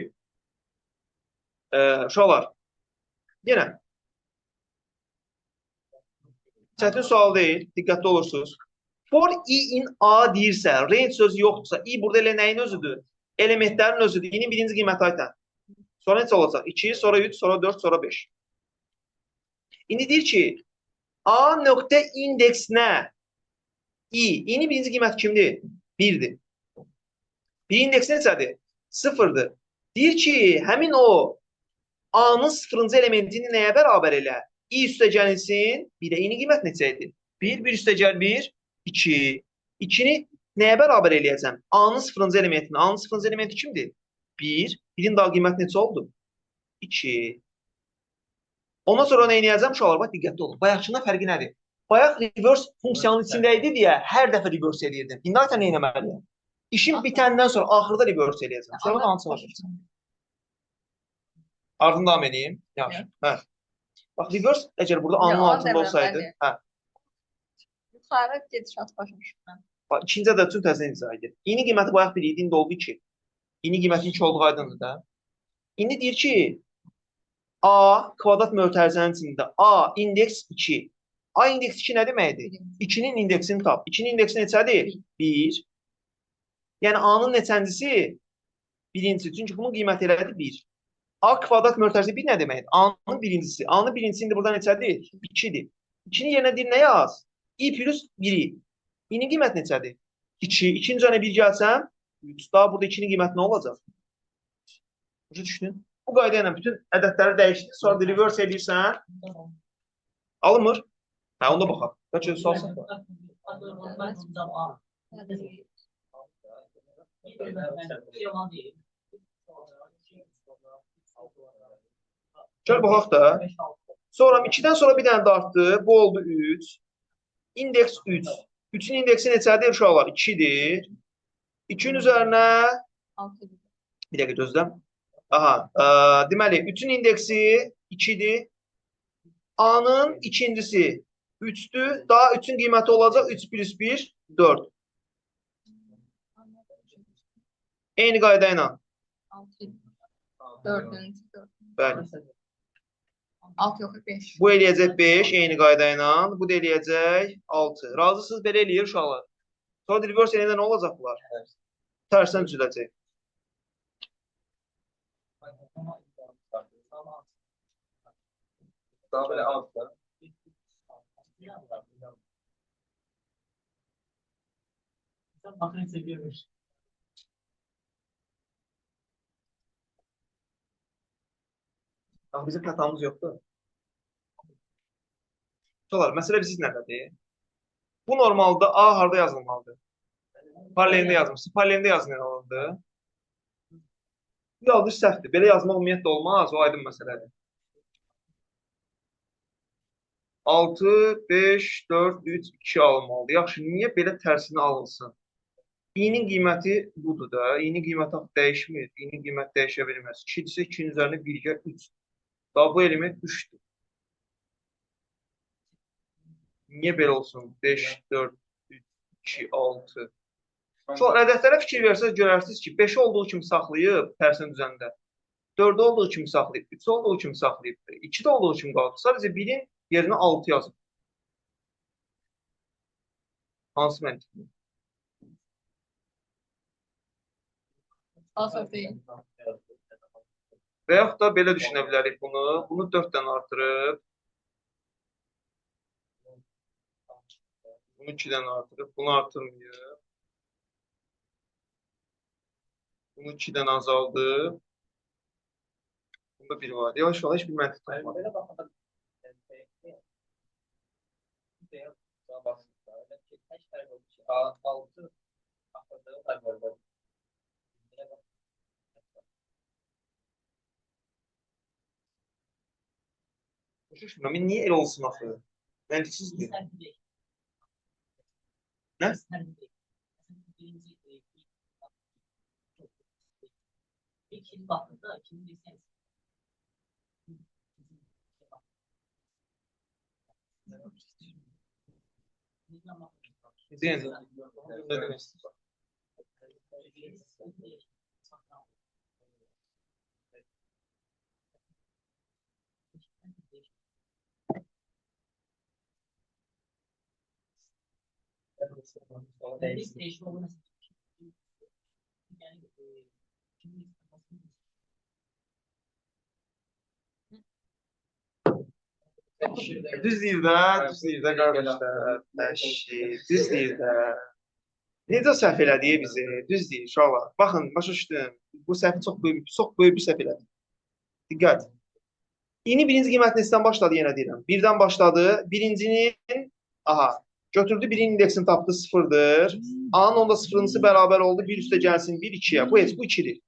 Uşaqlar. Yenə. Çətin sual deyil. Diqqətli olursunuz. For I in A deyirsə, range sözü yoxdursa, I burada elə nəyin özüdür? Elementlərin özüdür. I-nin birinci qiyməti aytən. Sonra neçə olacaq? 2, sonra 3, sonra 4, sonra 5. İndi deyir ki, A nöqtə indeks nə? I. I-nin birinci qiyməti kimdir? 1-dir. Bir indeks neçədir? 0-dır. Deyir ki, həmin o A-nın 0-cı elementini nəyə bərabər elə? I üstə gəlinsin, 1-ə. I-nin qiyməti neçə idi? 1, 1 üstə gəl 1, 2. 2-ni nəyə bərabər eləyəcəm? A-nın 0-cı elementini. A-nın 0-cı elementi kimdir? 1. 1-in daha qiyməti neçə oldu? 2. Ondan sonra nə edəcəm? Uşaqlar, bax, diqqətli olun. Bayaqçından fərqi nədir? Bayaq reverse funksiyanın içində idi deyə hər dəfə reverse eləyirdim. İndi artıq nə etməliyəm? İşim bitəndən sonra axırda reverse eləyəcəm. Sonra hansı olacaq? Ardından davam edeyim. Yaxşı. Hə. Bax, reverse əgər burada A-nın altında olsaydı, hə. Yuxarı gedişat başlamışım. Bax, ikinci ədəd üçün təzə izah edir. I-nin qiyməti bayaq 1 idi, indi oldu 2. I-nin qiyməti 2 olduğu aydındır da. İndi deyir ki, A kvadrat mötərizənin içində A indeks 2. A indeks 2 nə deməkdir? 2-nin indeksini tap. 2-nin indeksi neçədir? 1. Yəni A-nın neçəncisi? Birincisi. Çünki bunun qiyməti elədir 1. A kvadrat mötərizəsi 1 nə deməkdir? A-nın birincisi. A-nın birincisi indi burada neçədir? 2-dir. 2-nin yerinə deyir nə yaz? I plus 1-i. I-nin qiyməti neçədir? 2. 2-nin üzərinə 1 gəlsəm, 3. Daha burada 2-nin qiyməti nə olacaq? Başa düşdün? Bu qayda ilə bütün ədədləri dəyişdir. Sonra reverse edirsən. Alınmır? Hə, onda baxaq. Bəlkə sualsan. Gəl baxaq da. Sonra 2-dən sonra bir dənə də artdı. Bu oldu 3. İndeks 3. 3-ün indeksi neçədir uşaqlar? 2-dir. 2-nin üzərinə... Bir dəqiqə gözləm. Aha. Deməli, 3-ün indeksi 2-dir. A-nın ikincisi 3'dür. Daha 3'ün qiyməti olacaq 3 plus 1, 4. Eyni qayda ilə. 6, 4'üncü, 4. Bəli. 6 yok 5. Bu eləyəcək 5 eyni qayda ilə. Bu da eləyəcək 6. Razısınız? Belə eləyir uşaqlar. Sonra reverse eləyəndə nə olacaq bunlar? Tərsən düzələcək. Daha böyle altta. Makine seviyormuş. Bax, bizim xətamız yoxdur. Uşaqlar, məsələ bilirsiniz nədədir? Bu normalda A harda yazılmalıdır? Paralelində yazmışsın. Paralelində yazın nə olurdu? Bu yazılış səhvdir. Belə yazmaq ümumiyyətlə olmaz. O aydın məsələdir. 6, 5, 4, 3, 2 alınmalıdır. Yaxşı, niyə belə tərsini alınsın? İ'nin qiyməti budur da. İ'nin qiyməti axı dəyişmir. İ'nin qiyməti dəyişə bilməz. 2 isə 2-nin üzərinə 1 gəl 3. Daha bu element 3'dür. Niyə belə olsun? 5, 4, 3, 2, 6. Çox ədədlərə fikir versəz görərsiniz ki, 5 olduğu kimi saxlayıb tərsin düzəndə. 4 olduğu kimi saxlayıb, 3 olduğu kimi saxlayıb, 2 də olduğu kimi qaldı. Sadəcə 1'in yerinə 6 yazıb. Hansı məntiqli? Asaf değil. Və yaxud da belə düşünə bilərik bunu. Bunu 4-dən artırıb, bunu 2-dən artırıb, bunu artırmayıb. Bunu 2-dən azaldıb. Bunda 1 var. Yavaş yavaş bir məntiq tapmadı. Başa düşmürəm. Niyə elə olsun axı? Məntiqsizdir. Nə? İkinci baktığında ikinci sen. Deyən. Nə demək istəyirəm? Değişim olması. Yani şimdi Düz deyir də qardaşlar. Əşi, düz deyir də. Necə səhv elədi bizi? Düz deyir uşaqlar. Baxın, başa düşdüm. Bu səhvi çox böyük bir səhv elədi. Diqqət. İ'nin birinci qiyməti neçədən başladı yenə deyirəm. 1-dən başladı. Birincinin, götürdü 1'in indeksini tapdı 0'dır. A'nın onda 0'ınsı bərabər oldu. 1 üstə gəlsin 1, 2'yə. Bu heç, bu 2'dir.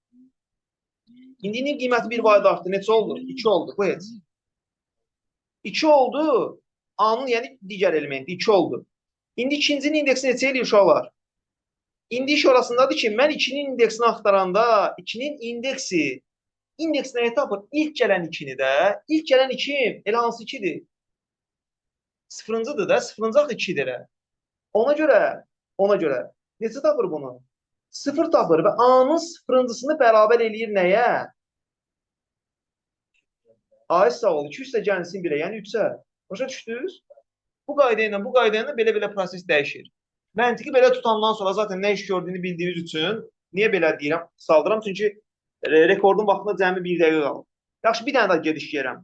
İndinin qiyməti 1 vayda artdı. Neçə oldu? 2 oldu. Bu heç. 2 oldu. A'nın yəni digər elementi 2 oldu. İndi ikincinin indeksi neçə eləyir uşaqlar? İndi iş orasındadır ki, mən 2'nin indeksini axtaranda 2'nin indeksi indeks nəyə tapır? İlk gələn 2'ni də. İlk gələn 2 elə hansı 2'dir? Sıfırıncıdır da. Sıfırıncı axı 2'dir. Ona görə neçə tapır bunu? 0 tapır və A'nın sıfırıncısını bərabər eləyir nəyə? Ay sağ ol. 2 üstə gəlsin 1'ə, yəni 3'ə. Başa düşdünüz? Bu qayda ilə belə proses dəyişir. Məntiqi belə tutandan sonra zaten nə iş gördüyünü bildiyiniz üçün niyə belə deyirəm? Saldıram çünki rekordun vaxtında cəmi 1 dəqiqə qalır. Yaxşı, bir dənə daha gediş yerəm.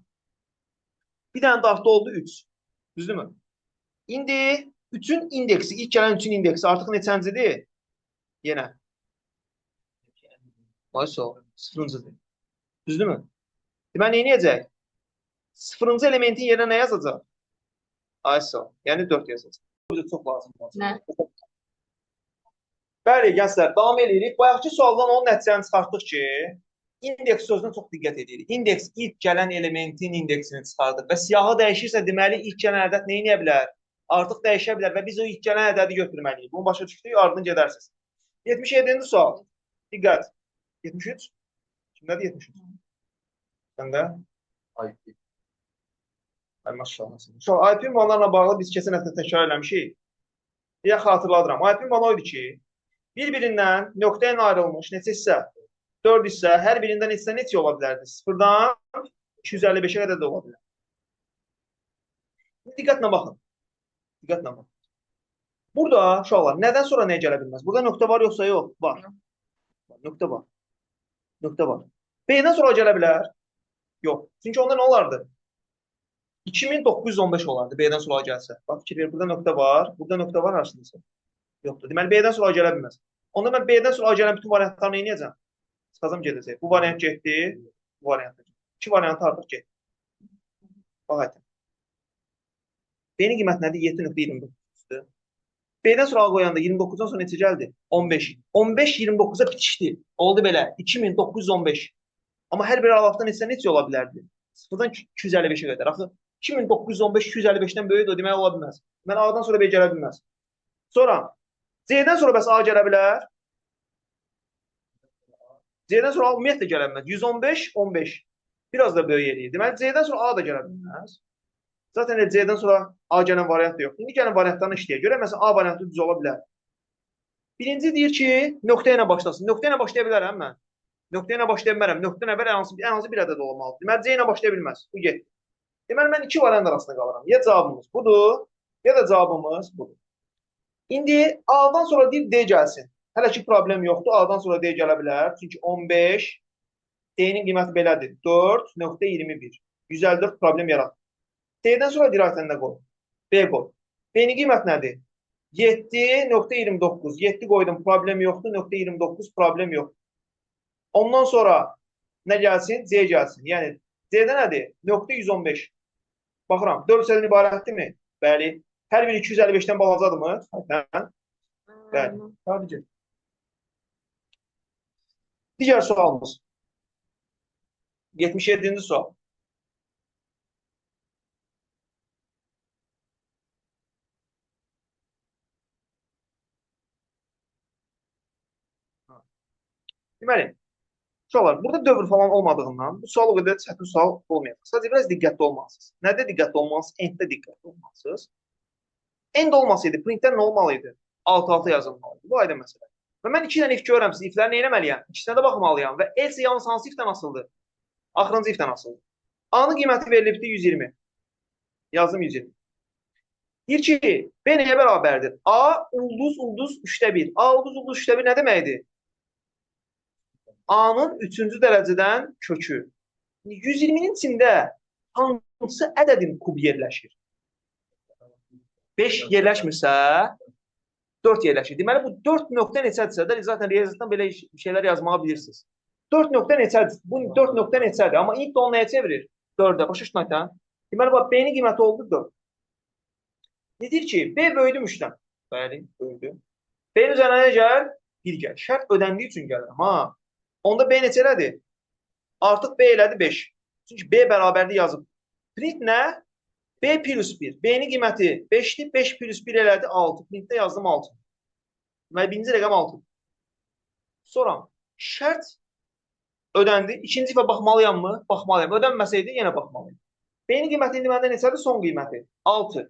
Bir dənə də artı oldu 3. Düzdürmü? İndi 3'ün indeksi, ilk gələn 3'ün indeksi artıq neçəncidir? Yenə. Ay sağ ol. Sıfırıncıdır. Düzdürmü? Deməli, nə edəcək? Sıfırıncı elementin yerinə nə yazacaq? Ay sağ ol. Yəni 4 yazacaq. Bu da çox lazım olacaq. Nə? Bəli, gənclər, davam edirik. Bayaqki sualdan onun nəticəni çıxartdıq ki, indeks sözünə çox diqqət edirik. İndeks ilk gələn elementin indeksini çıxardıq və siyahı dəyişirsə, deməli ilk gələn ədəd nə edə bilər? Artıq dəyişə bilər və biz o ilk gələn ədədi götürməliyik. Bunu başa düşdük, ardından gedərsiniz. 77-ci sual. Diqqət. 73. Kimdədir 73? Səndə? Ay, Ay maşallah. Uşaqlar, IP ünvanlarla bağlı biz keçən həftə təkrar eləmişik. Deyə xatırladıram. IP ünvanı o idi ki, bir-birindən nöqtə ilə ayrılmış neçə hissə? 4 hissə, hər birindən hissə neçə ola bilərdi? 0-dan 255-ə qədər də ola bilər. Diqqətlə baxın. Diqqətlə baxın. Burada uşaqlar, nədən sonra nəyə gələ bilməz? Burada nöqtə var yoxsa yox? Var. Nöqtə var. Nöqtə var. B-dən sonra gələ bilər? Yox. Çünki onda nə olardı? 2915 olardı B-dən sonra gəlsə. Bax, fikir ver, burada nöqtə var. Burada nöqtə var arasında. Yoxdur. Deməli, B-dən sonra gələ bilməz. Onda mən B-dən sonra gələn bütün variantlarını nə edəcəm? Çıxacam gedəcək. Bu variant getdi, bu variant getdi. İki variantı artıq getdi. Bax, aytın. B-nin qiyməti nədir? 7.29-dur. B-dən sonra A qoyanda 29-dan sonra neçə gəldi? 15. 15 29-a bitişdi. Oldu belə. 2915. Amma hər bir aralıqdan neçə ola bilərdi? 0-dan 255-ə qədər. Axı 2915 255-dən böyükdür, demək ola bilməz. Mən A-dan sonra B gələ bilməz. Sonra C-dən sonra bəs A gələ bilər? C-dən sonra A ümumiyyətlə gələ bilməz. 115 15. Biraz da böyük eləyir. Deməli C-dən sonra A da gələ bilməz. Zaten C-dən sonra A gələn variant da yoxdur. İndi gələn variantlarını işləyək. Görə, məsələn, A variantı düz ola bilər. Birinci deyir ki, nöqtə ilə başlasın. Nöqtə ilə başlaya bilərəm mən. Nöqtə ilə başlaya bilmərəm. Nöqtədən əvvəl ən azı bir ədəd olmalıdır. Deməli, C ilə başlaya bilməz. Bu getdi. Deməli, mən iki variant arasında qalıram. Ya cavabımız budur, ya da cavabımız budur. İndi A-dan sonra deyir D gəlsin. Hələ ki, problem yoxdur. A-dan sonra D gələ bilər. Çünki 15, D-nin qiyməti belədir. 4.21. 154 problem yaratır. D-dən sonra dirayətində qoy. B qoy. B-nin qiyməti nədir? 7.29. 7 qoydum, problem yoxdur. 29 problem yoxdur. Ondan sonra nə gəlsin? C gəlsin. Yəni, C-də nədir? 115. Baxıram, 4 hissədən ibarətdirmi? Bəli. Hər biri 255-dən balacadırmı? Bəli. Sadəcə. Digər sualımız. 77-ci sual. Deməli, uşaqlar, burada dövr falan olmadığından bu sual o qədər çətin sual olmayacaq. Sadəcə biraz diqqətli olmalısınız. Nədə diqqətli olmalısınız? Enddə diqqətli olmalısınız. End olmasaydı, printdən nə olmalıydı? 6-6 yazılmalıydı. Bu aydın məsələ. Və mən iki dənə if görürəm siz. İfləri nə eləməliyəm? İkisinə də baxmalıyam. Və else yalnız hansı ifdən asıldır? Axırıncı ifdən asıldır. A-nın qiyməti verilibdir 120. Yazdım 120. Deyir ki, B nəyə bərabərdir? A ulduz 3-də 1. A ulduz 3-də 1 nə deməkdir? A-nın 3-cü dərəcədən kökü. 120-nin içində hansı ədədin kub yerləşir? 5 yerləşmirsə, 4 yerləşir. Deməli, bu 4 nöqtə neçədirsə də, zaten riyaziyyatdan belə şeylər yazmağa bilirsiniz. 4 nöqtə neçədir? Bu 4 nöqtə neçədir? Amma ilk də onu nəyə çevirir? 4-ə. Başa düşməkdən. Deməli, bax, B-nin qiyməti oldu 4. Nedir ki, B böyüdü 3-dən. Bəli, böyüdü. B-nin üzərinə nə gəl? 1 gəl. Şərt ödəndiyi üçün gəlirəm, ha. Onda B neçə elədi? Artıq B elədi 5. Çünki B bərabərli yazıb. Print nə? B plus 1. B-nin qiyməti 5-dir. 5 plus 1 elədi 6. Printdə yazdım 6. Deməli, birinci rəqəm 6. Sonra şərt ödəndi. İkinci ifə baxmalıyam mı? Baxmalıyam. Ödənməsəydi yenə baxmalıyam. B-nin qiyməti indi məndə neçədir? Son qiyməti 6.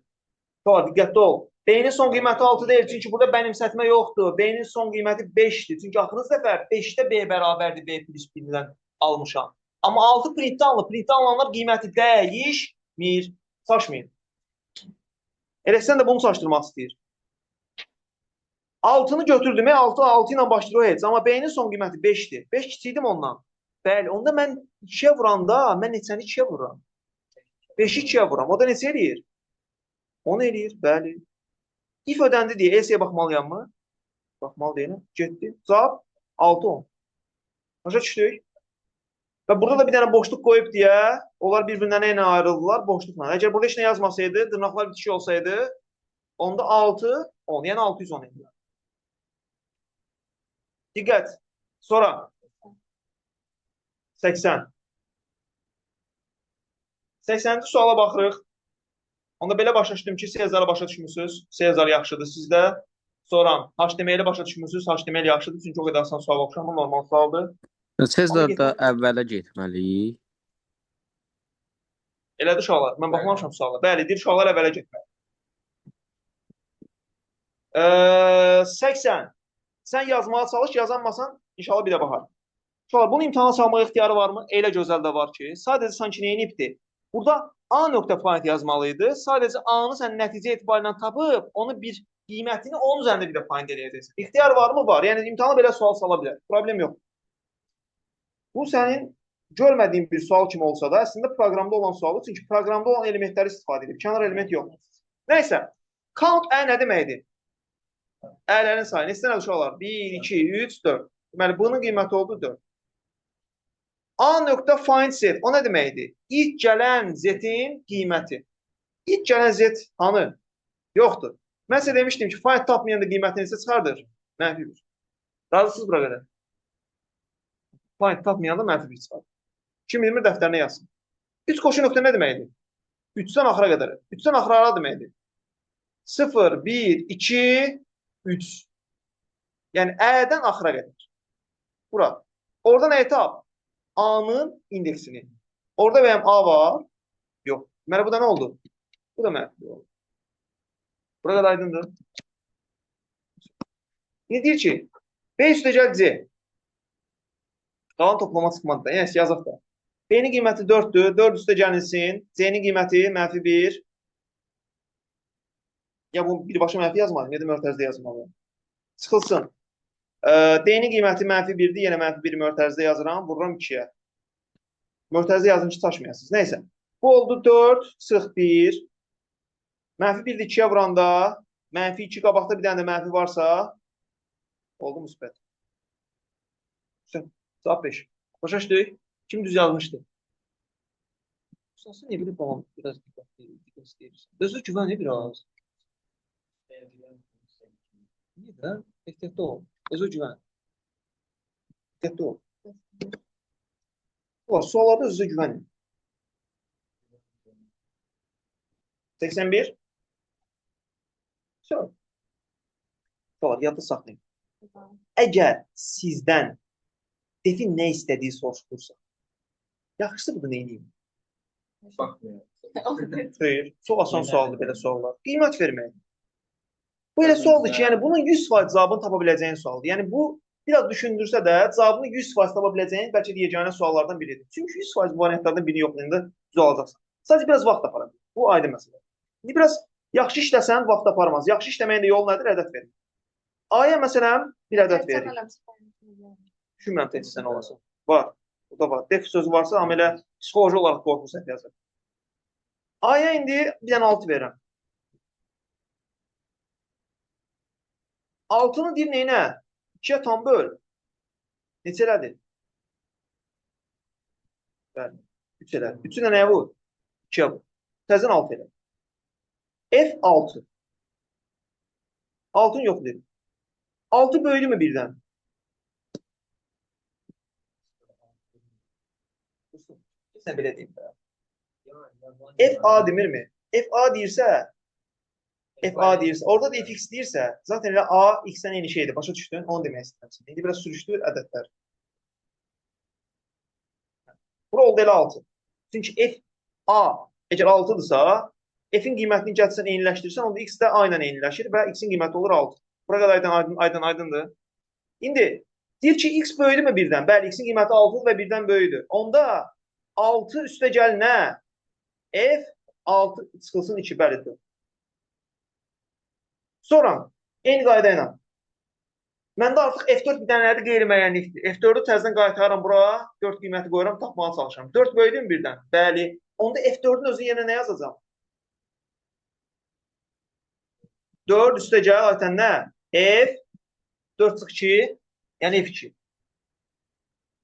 Sonra diqqətli ol. B-nin son qiyməti 6 deyil. Çünki burada bənimsətmə yoxdur. B-nin son qiyməti 5-dir. Çünki axırıncı dəfə 5-də B bərabərdir B plus 1-dən almışam. Amma 6 printdə alınır. Printdə alınanlar qiyməti dəyişmir. Saçmayın. Eləsən də bunu saçdırmaq istəyir. 6-nı götürdüm. 6 ilə başlayır o heç. Amma B-nin son qiyməti 5-dir. 5 kiçikdim ondan. Bəli. Onda mən 2-yə vuranda, mən neçəni 2-yə vururam? 5-i 2-yə vururam. O da neçə eləyir? 10 eləyir. Bəli. İf ödəndi deyə ES'yə baxmalıyam mı? Baxmalı deyiləm. Getdi. Cavab 6-10. Başa düşdük. Və burada da bir dənə boşluq qoyub deyə onlar bir-birindən ilə ayrıldılar boşluqla. Əgər burada heç nə yazmasaydı, dırnaqlar bitişik olsaydı, onda 6-10. Yəni 610 edir. Diqqət. Sonra 80. 80-ci suala baxırıq. Onda belə başa düşdüm ki, Sezarı başa düşmürsünüz. Sezar yaxşıdır sizdə. Sonra HTML-i başa düşmürsünüz. HTML yaxşıdır. Çünki o qədər asan sual oxşamı normal sualdır. Sezarda əvvələ getməliyik. Elədir uşaqlar. Mən baxmamışam suala. Bəli, deyir uşaqlar əvvələ getməli. 80. Sən yazmağa çalış, yazanmasan inşallah bir də baxar. Uşaqlar, bunun imtahana salmaq ixtiyarı varmı? Elə gözəl də var ki, sadəcə sanki neyinibdir? Burada A.find yazmalıydı. Sadəcə A-nı sən nəticə etibarilə tapıb, onu bir qiymətini onun üzərində bir də find eləyəcəksən. İxtiyar varmı? Var. Yəni imtahana belə sual sala bilər. Problem yox. Bu sənin görmədiyin bir sual kimi olsa da, əslində proqramda olan sualı, çünki proqramda olan elementləri istifadə edib. Kənar element yox. Nəysə, count ə nə deməkdir? Ələrin sayı. Neçə nədir uşaqlar? 1, 2, 3, 4. Deməli, bunun qiyməti oldu 4. A.find z. O nə deməkdir? İlk gələn z-in qiyməti. İlk gələn z hanı? Yoxdur. Mən sizə demişdim ki, find tapmayanda qiymətini isə çıxardır. Mənfi 1. Razısınız bura qədər? Find tapmayanda mənfi 1 çıxardır. Kim bilmir dəftərinə yazsın. 3 qoşu nöqtə nə deməkdir? 3-dən axıra qədər. 3-dən axıra deməkdir. 0, 1, 2, 3. Yəni, ə-dən axıra qədər. Bura. Orada nəyi tap? A-nın indeksini. Orada bəyəm A var? Yox. Deməli, bu da nə oldu? Bu da mənfi oldu. Bura qədər aydındır. İndi deyir ki, B üstə gəl C. Qalan toplama çıxmadı da. Yəni, yazaq da. B-nin qiyməti 4-dür. 4 üstə gəlinsin. C-nin qiyməti mənfi 1. Ya bu birbaşa mənfi yazmalıyım, ya da mötərizdə yazmalıyım. Çıxılsın. D-nin qiyməti mənfi 1-dir. Yenə mənfi 1 mötərizdə yazıram. Vururam 2-yə. Mötərizdə yazın ki, taşmayasınız. Neysə. Bu oldu 4, çıx 1. Mənfi 1-dir 2-yə vuranda, mənfi 2 qabaqda bir dənə də mənfi varsa, oldu müsbət. Cavab 5. Başa düşdük? Kim düz yazmışdı? Usası niyə bilib babam biraz diqqət istəyirsən? Özü güvəni biraz. Niyə də? Ehtiyatda ol. Özü güvən. Ehtiyatda ol. Suallarda özü güvənin. 81. Sonra. Yadda saxlayın. Əgər sizdən defin nə istədiyi soruşulursa, yaxşısı budur neyini? Xeyr. Çox asan sualdır belə suallar. Qiymət vermək. Bu elə sualdır ki, yəni bunun 100% cavabını tapa biləcəyin sualdır. Yəni bu biraz düşündürsə də cavabını 100% tapa biləcəyin bəlkə də yeganə suallardan biridir. Çünki 100% bu variantlardan birini yoxlayında düz alacaqsan. Sadəcə biraz vaxt aparır. Bu aydın məsələ. İndi biraz yaxşı işləsən vaxt aparmaz. Yaxşı işləməyin də yolu nədir? Ədəd verin. A-ya məsələn bir ədəd veririk. Düşünmürəm tezcə sən olasın. Var. Bu da var. Def sözü varsa, amma elə psixoloji olaraq qorxu səhv yazır. A-ya indi bir dənə 6 verirəm. 6-nı deyir neynə? 2-yə tam böl. Neçə elədir? Bəli. 3 elədir. 3-ü də nəyə vur? 2-yə vur. Təzən 6 elədir. F6. 6-ını yoxlayır. 6 böyüdü mü birdən? Sən belə deyim də. F-A demirmi? F-A deyirsə, orada da F-X deyirsə, zaten elə A, X-dən eyni şeydir. Başa düşdün? Onu demək istəyirəm. İndi biraz sürüşdür ədədlər. Bura oldu elə 6. Çünki F-A əgər 6-dırsa, F-in qiymətini gəlsən eyniləşdirirsən, onda X də A ilə eyniləşir və X-in qiyməti olur 6. Bura qədər aydındır. İndi, deyir ki, X böyüdü mü birdən? Bəli, X-in qiyməti 6 və birdən böyüdü. Onda 6 üstə gəl nə? F 6 çıxılsın 2 bəlidir. Sonra eyni qayda ilə məndə artıq F4 bir dənələri qeyri-müəyyənlikdir. F4-ü təzədən qaytarıram bura, 4 qiyməti qoyuram, tapmağa çalışıram. 4 böyüdü mü birdən? Bəli. Onda F4-ün özü yerinə nə yazacağam? 4 üstə gəl ayətən nə? F 4 çıx 2, yəni F2.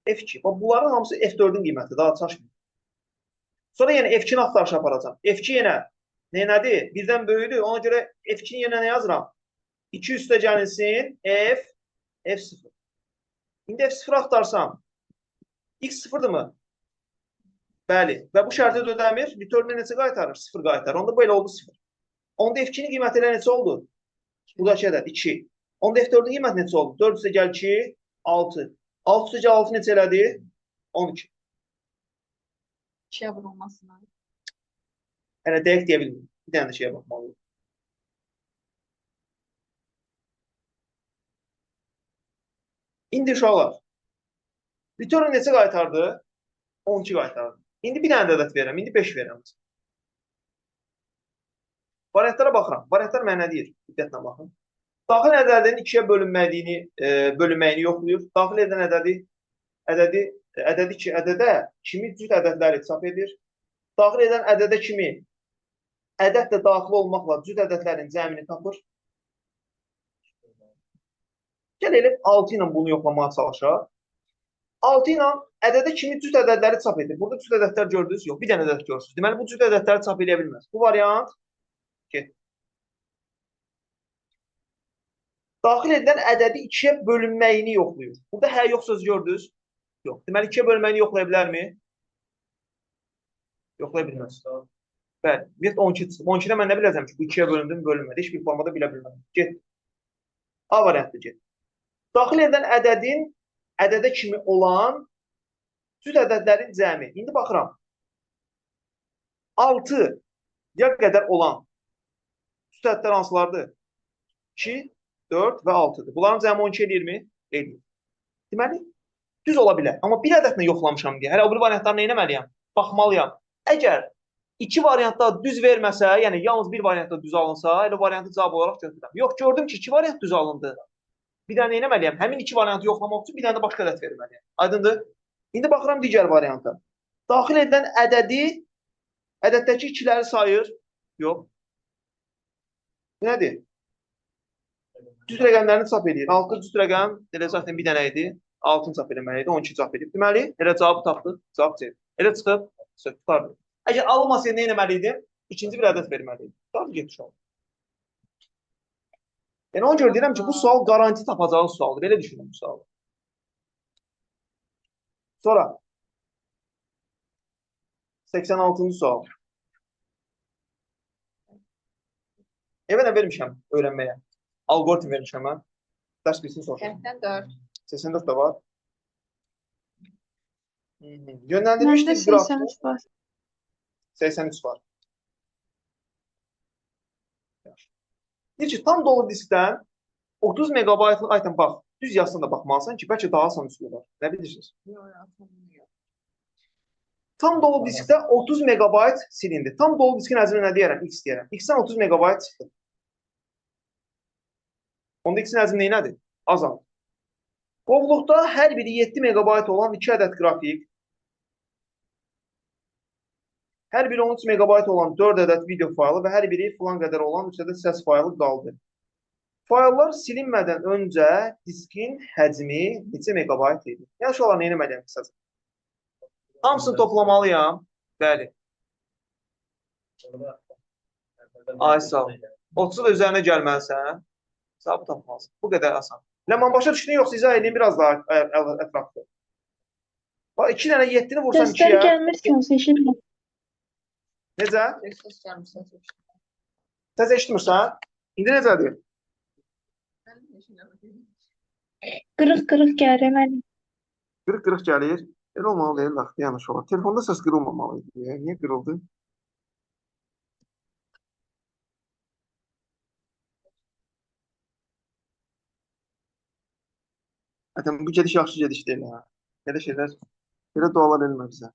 F2. Bunların hamısı F4-ün qiyməti, daha çaşmır. Sonra yenə F2-ni axtarışı aparacam. F2 yenə nədir? Birdən böyüdü. Ona görə F2-ni yenə nə yazıram? 2 üstə gəlinsin. F0. İndi F0 axtarsam X 0-dır mı? Bəli. Və bu şərti də ödəmir. Return-ı neçə qaytarır? 0 qaytarır. Onda belə oldu 0. Onda F2-nin qiyməti elə neçə oldu? Buradakı ədəd 2. Onda F4-ün qiyməti neçə oldu? 4 üstə gəl 2, 6. 6 üstə gəl 6 neçə elədi? 12. 2-yə vurulmasına. Yəni dəqiq deyə bilmirəm. Bir dənə də şeyə baxmalıyım. İndi uşaqlar, return neçə qaytardı? 12 qaytardı. İndi bir dənə də ədəd verirəm. İndi 5 verirəm. Variantlara baxıram. Variantlar mənə nə deyir? Diqqətlə baxın. Daxil ədədin 2-yə bölünməyini yoxlayır. Daxil edən ədədi ki, ədədə kimi cüt ədədləri çap edir. Daxil edən ədədə kimi ədəd də daxil olmaqla cüt ədədlərin cəmini tapır. Gəl elə 6 ilə bunu yoxlamağa çalışaq. 6 ilə ədədə kimi cüt ədədləri çap edir. Burada cüt ədədlər gördünüz? Yox, bir dənə ədəd görürsünüz. Deməli, bu cüt ədədləri çap edə bilməz. Bu variant get. Daxil edilən ədədi 2-yə bölünməyini yoxlayır. Burada hə yox söz gördünüz? Yox. Deməli, 2-yə bölünməyini yoxlaya bilərmi? Yoxlaya bilməz. Bəli. 12 çıxıb. 12-də mən nə biləcəm ki, bu 2-yə bölündü mü, bölünmədi. Heç bir formada bilə bilməm. Get. A variantı get. Daxil edilən ədədin ədədə kimi olan cüt ədədlərin cəmi. İndi baxıram. 6-ya qədər olan cüt ədədlər hansılardır? 2, 4 və 6-dır. Bunların cəmi 12 eləyirmi? Eləyir. Deməli, düz ola bilər. Amma bir ədədlə yoxlamışam deyə. Hələ o bir variantları nə etməliyəm? Baxmalıyam. Əgər 2 variantda düz verməsə, yəni yalnız bir variantda düz alınsa, elə variantı cavab olaraq götürürəm. Yox, gördüm ki, 2 variant düz alındı. Bir dənə nə etməliyəm? Həmin 2 variantı yoxlamaq üçün bir dənə də başqa ədəd verməliyəm. Aydındır? İndi baxıram digər varianta. Daxil edilən ədəddəki 2-ləri sayır. Yox. Nədir? Cüt rəqəmlərini çap edir. 6 cüt rəqəm, elə zaten bir dənə idi. 6-ını çap eləməli idi, 12 çap edib. Deməli, elə cavabı tapdıq. Cavab C. Elə çıxıb, tutardı. Əgər alınmasaydı nə etməli idi? İkinci bir ədəd verməli idi. Tutardı, getmiş oldu. Yəni ona görə deyirəm ki, bu sual garanti tapacağınız sualdır. Belə düşünün bu sualı. Sonra 86-cı sual. Evə nə vermişəm öyrənməyə? Algoritm vermişəm mən. Dərs bilsin soruşam. 84. 84 də var. Yönləndirmişdik qrafda. 83 var. 83 var. Deyir ki, tam dolu diskdən 30 megabaytlıq item bax, düz yazsın da baxmalısan ki, bəlkə daha asan üsulu var. Nə bilirsiniz? Tam dolu diskdə 30 megabayt silindi. Tam dolu diskin həcmi nə deyərəm? X deyərəm. X-dən 30 megabayt çıxdı. Onda X-in həcmi nədir? Azaldı. Qovluqda hər biri 7 megabayt olan 2 ədəd qrafik, hər biri 13 megabayt olan 4 ədəd video faylı və hər biri filan qədər olan 3 ədəd səs faylı qaldı. Fayllar silinmədən öncə diskin həcmi neçə megabayt idi? Yəni uşaqlar nə etməliyəm qısaca? Hamısını toplamalıyam. Bəli. Ay sağ ol. 30 da üzərinə gəlməlisən. Cavabı tapmalısın. Bu qədər asan. Ləman başa düşdün, yoxsa izah edeyim biraz daha ətraflı. Bax, 2 dənə 7-ni vursan 2-yə. Səslər gəlmirsə, seçilmir. Necə? Ses gəlmişsə seçdim. Səs eşitmirsən? İndi necədir? Mən eşitmirəm. Qırıq-qırıq gəlir mənim. Qırıq-qırıq gəlir. Elə olmalı deyil, vaxtı yanlış olar. Telefonda səs qırılmamalı idi. Niyə qırıldı? Zaten bu gediş yaxşı gediş deyil. Belə şeylər, belə dualar elmə bizə.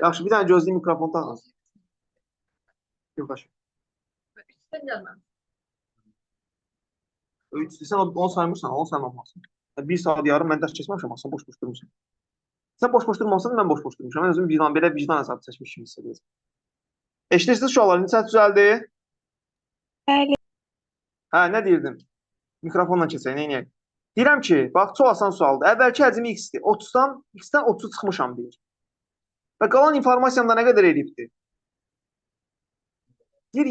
Yaxşı, bir dənə gözlüyüm mikrofon taxın. Yox, Üstdən gəlməm. sən onu saymırsan, onu saymamalısın. Bir saat yarım mən dərs keçməmişəm, sən boş-boş durmuşsun. Sən boş-boş durmasan, mən boş-boş durmuşam. Mən özüm belə vicdan hesabı seçmiş kimi hissediyorsun. Eşitirsiniz uşaqlar, indi səs düzəldi? Bəli. Hə, nə deyirdim? Mikrofonla keçək, neynəyək? Deyirəm ki, bax, çox asan sualdır. Əvvəlki həcmi X-dir. 30-dan, X-dən 30 çıxmışam deyir. Və qalan informasiyamda nə qədər eləyibdir? Deyir,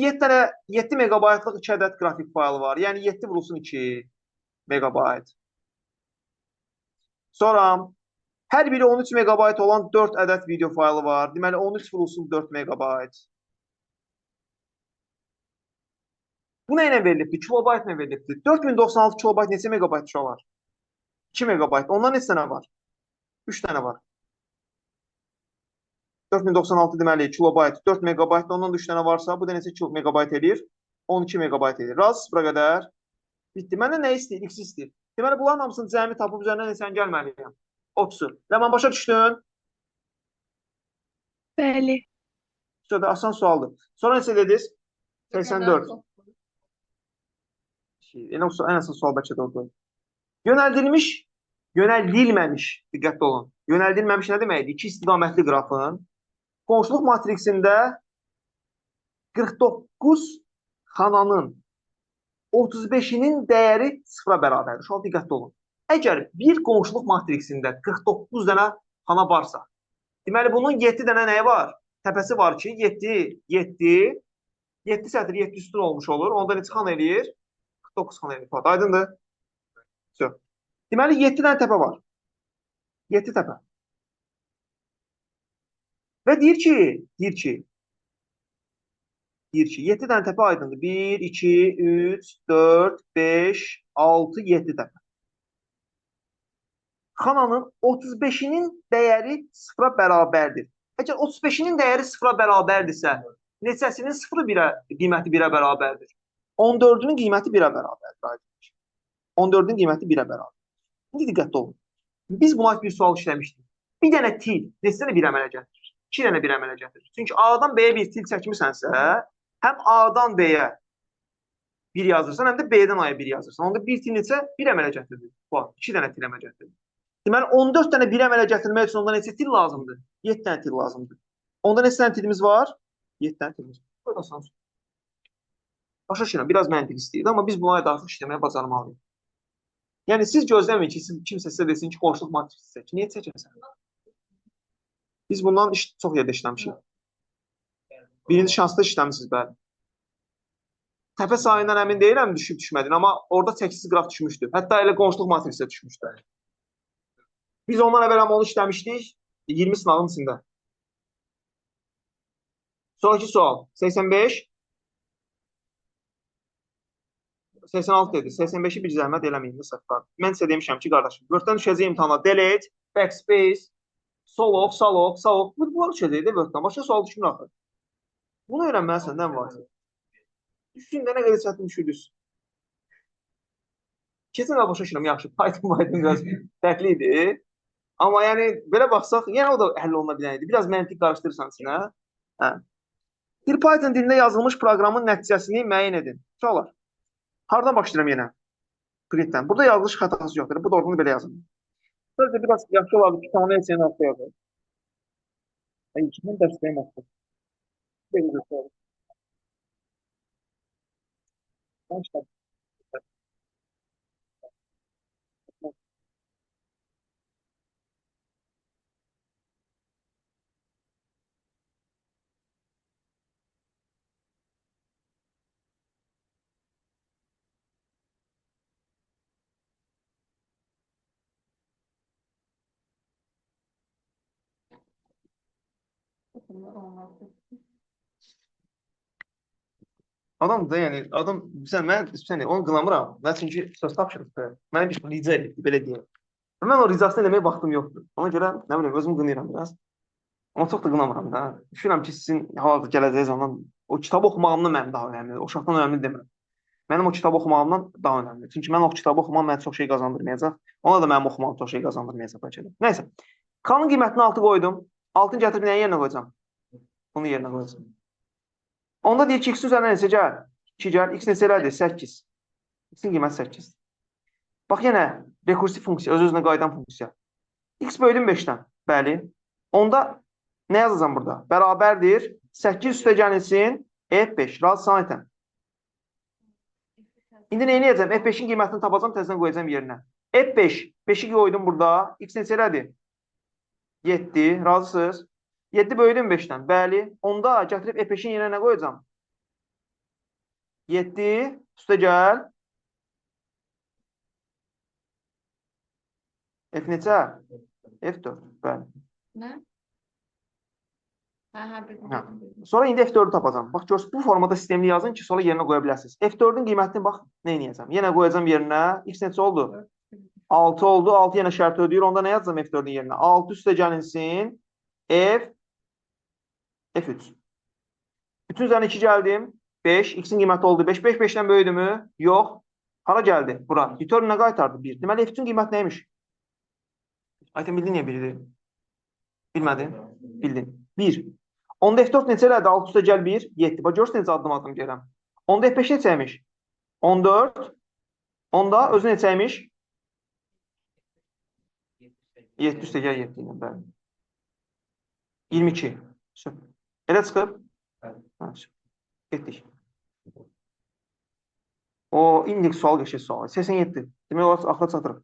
7 megabaytlıq 2 ədəd qrafik faylı var. Yəni 7 vurulsun 2 megabayt. Sonra hər biri 13 megabayt olan 4 ədəd video faylı var. Deməli, 13 vurulsun 4 megabayt. Bu nə ilə verilibdir? Kilobayt ilə verilibdir. 4096 kilobayt neçə megabayt olar? 2 megabayt. Ondan neçə dənə var? 3 dənə var. 4096 deməli kilobayt, 4 megabayt, ondan da 3 dənə varsa, bu da neçə megabayt edir? 12 megabayt edir. Raz, sıfıra qədər. Bitdi. Məndən nə istəyir? X istəyir. Deməli, bunların hamısını cəmi tapıb üzərindən neçəni gəlməliyəm? 30. Ləman başa düşdün? bəli, Şurada asan sualdır. Sonra neçə dediniz? 84. En asan sual bəlkə də oldu. Yönəldilmiş, yönəldilməmiş, diqqətli olun. Yönəldilməmiş nə deməkdir? İki istiqamətli qrafın qonşuluq matriksində 49 xananın 35-inin dəyəri sıfıra bərabərdir. Şu an diqqətli olun. Əgər bir qonşuluq matriksində 49 dənə xana varsa, deməli bunun 7 dənə nəyi var? Təpəsi var ki, 7 sətr 7 üstün olmuş olur. Onda neçə xana eləyir? 49 xana eləyir. Aydındır? Deməli 7 dənə təpə var. 7 təpə. Və deyir ki, 7 dənə təpə aydındır. 1, 2, 3, 4, 5, 6, 7 təpə. Xananın 35-inin dəyəri sıfıra bərabərdir. Əgər 35-inin dəyəri sıfıra bərabərdirsə, neçəsinin sıfırı qiyməti 1-ə bərabərdir? 14-ünün qiyməti 1-ə bərabərdir. 14-ün qiyməti 1-ə bərabərdir. İndi diqqətli olun. Biz buna bir sual işləmişdik. Bir dənə til neçə dənə bir əmələ gətirir? 2 dənə bir əmələ gətirir. Çünki A-dan B-yə bir til çəkmisənsə, həm A-dan B-yə 1 yazırsan, həm də B-dən A-ya 1 yazırsan. Onda bir til neçə? 1 əmələ gətirir. 2 dənə til əmələ gətirir. Deməli, 14 dənə bir əmələ gətirmək üçün onda neçə til lazımdır? 7 dənə til lazımdır. Onda neçə dənə tilimiz var? 7 dənə tilimiz var. Burada asan. Başa düşürəm, biraz məntiq istəyir, amma biz buna daxil işləməyə bacarmalıyıq. Yəni, siz gözləməyin ki, kimsə sizə desin ki, qonşuluq matrisi çək. Niyə çəkəsən? Biz bundan çox yerdə işləmişik. Birinci şansda işləmişsiniz, bəli. Təpə sayından əmin deyirəm, düşüb düşmədin, amma orada çəksiz qraf düşmüşdür. Hətta elə qonşuluq matrisiyə düşmüşdür. Biz ondan əvvəl onu işləmişdik 20 sınavın içində. Sonraki sual. 85. 86 dedi. 85-i bir zəhmət eləməyin. Mən sizə demişəm ki, qardaşım, Word-dən düşəcək imtihana delete, backspace, soloq, saloq, saloq. Bunlar düşəcək də Word-dən. Başqa sual düşmür axı. Bunu öyrənməlisən, nə var? Üstündə nə qədər çətin düşürdünüz. Kesin başa düşürəm, yaxşı. Python biraz fərqli idi. Amma yəni, belə baxsaq, yəni o da həll oluna bilən idi. Biraz məntiq qarışdırırsan sinə. Bir Python dilində yazılmış proqramın nəticəsini müəyyən edin. Uşaqlar, hardan başlayıram yenə? Printdən. Burada yazılış xətası yoxdur. Bu da oradan belə yazın. Sadəcə biraz yaxşı olardı ki, tanrı etsin altı yazın. Kimin dəstəyim olsun? Belə götürək. Adam da yəni, adam, mən onu qınamıram. Mən çünki söz tapşırıqdır. Mənə bir rica edib, belə deyəm. Mən o ricasını eləməyə vaxtım yoxdur. Ona görə, nə bilim, özümü qınayıram biraz. Amma çox da qınamıram da. Düşünürəm ki, sizin hal-hazırda gələcəyi zaman o kitabı oxumağımdan mənim daha önəmlidir. O uşaqdan önəmli demirəm. Mənim o kitabı oxumağımdan daha önəmlidir. Çünki mən o kitabı oxumam mənə çox şey qazandırmayacaq. Ona da mənim oxumağım çox şey qazandırmayacaq bəlkə də. Nəysə. K-nın qiymətini 6 qoydum. 6-ını gətirib nəyin yerinə qoyacağam? Bunu yerinə qoyacağım. Onda deyir ki, x-in üzərinə neçə gəl? 2 gəl. X neçə elədir? 8. X-in qiyməti 8. Bax yenə rekursiv funksiya, öz-özünə qayıdan funksiya. X bölüm 5-dən. Bəli. Onda nə yazacağam burada? Bərabərdir. 8 üstə gəlilsin. F5. Razı sanitəm. İndi neyini edəcəm? F5-in qiymətini tapacam, təzədən qoyacam yerinə. F5. 5-i qoydum burada. X neçə elədir? 7. Razısınız? 7 bölüm 5-dən. Bəli. Onda gətirib F5-in yerinə nə qoyacam? 7 üstə gəl. F neçə? F4. Bəli. Nə? Sonra indi F4-ü tapacam. Bax, gör, bu formada sistemli yazın ki, sonra yerinə qoya bilərsiniz. F4-ün qiymətini bax, nə edəcəm? Yenə qoyacam yerinə. X neçə oldu? 6 oldu. 6 yenə şərt ödəyir. Onda nə yazacam F4-ün yerinə? 6 üstə gəlinsin. F F3. Bütün üzerine 2 gəldim. 5. X'in qiyməti oldu 5. 5 5-dən böyüdü mü? Yox. Hara gəldi? Bura. Return nə qaytardı? 1. Deməli F3-ün qiyməti neymiş? Aytən bildin niyə 1-dir? Bilmədin? Bildin. 1. Onda F4 neçə elədi? Alt üstə gəl 1. 7. Bax görürsən necə addım gələm. Onda F5 neçəymiş? 14. Onda özü neçəymiş? 7 üstə gəl 7 ilə. Bəli. 22. Elə çıxıb? Getdik. O indeks sual geçir sualı. 87. Demək olar axıra çatırıq.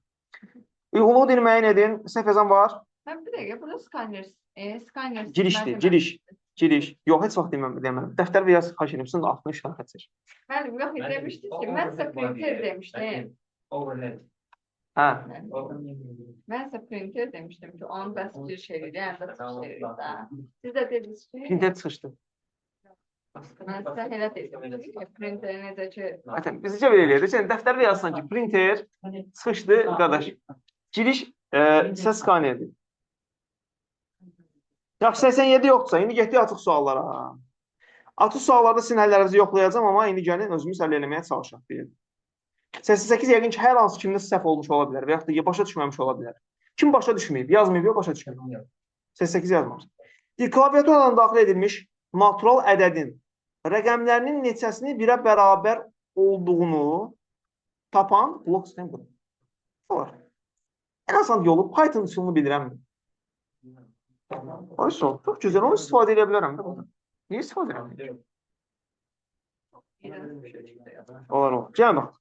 Uyğunluğu din müəyyən edin. Səhv yazan var. Ben bir dakika burada scanner. Scanner. Girişdir. Giriş. Yox, heç vaxt demədim. Dəftər və yaz xahiş edirəm. Sizin də 60 dənə xətt seç. Ben yok demiştim ki ben size printer demiştim. Overhead. Hə. Ben size printer demiştim ki onu bas bir çevir, yani da çevir. Siz de dediniz ki Printer çıxışdı. ben size hele dedim ki printer necə Zaten biz necə belə eləyirdik? Sən dəftər və yazsan ki, printer çıxışdı qardaş. Giriş səs skanerdir. Yaxşı 87 yoxdursa, indi getdik açıq suallara. Açıq suallarda sizin həllərinizi yoxlayacağam, amma indi gəlin özümüz həll eləməyə çalışaq. 88 yəqin ki, hər hansı kimdə səhv olmuş ola bilər və yaxud da başa düşməmiş ola bilər. Kim başa düşməyib, yazmayıb, yox başa düşməyib. 88 yazmamış. Klaviaturadan daxil edilmiş natural ədədin rəqəmlərinin neçəsini birə bərabər olduğunu tapan blok sistemi budur. Var. En asan yolu Python üsulunu bilirəm. Oysa, çox gözəl, onu istifadə edə bilərəm. Niyə istifadə edə Olar. Gəlin bax.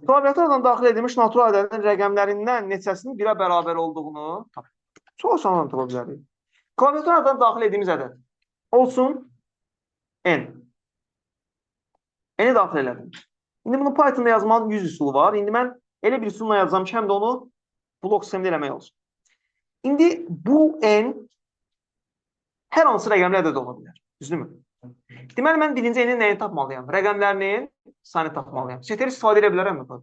Klaviaturadan daxil edilmiş natural ədədin rəqəmlərindən neçəsinin birə bərabər olduğunu tap. Çox asan anlatıla bilərik. Klaviaturadan daxil etdiyimiz ədəd olsun n. N-i daxil elədim. İndi bunu Python'da yazmanın 100 üsulu var. İndi mən elə bir üsulla yazacağım ki, həm də onu blok sistemdə eləmək olsun. İndi bu n hər hansı rəqəmli ədəd ola bilər. Düzdürmü? Deməli, mən birinci n-in nəyini tapmalıyam? Rəqəmlərinin sayını tapmalıyam. Seteri istifadə edə bilərəm mi?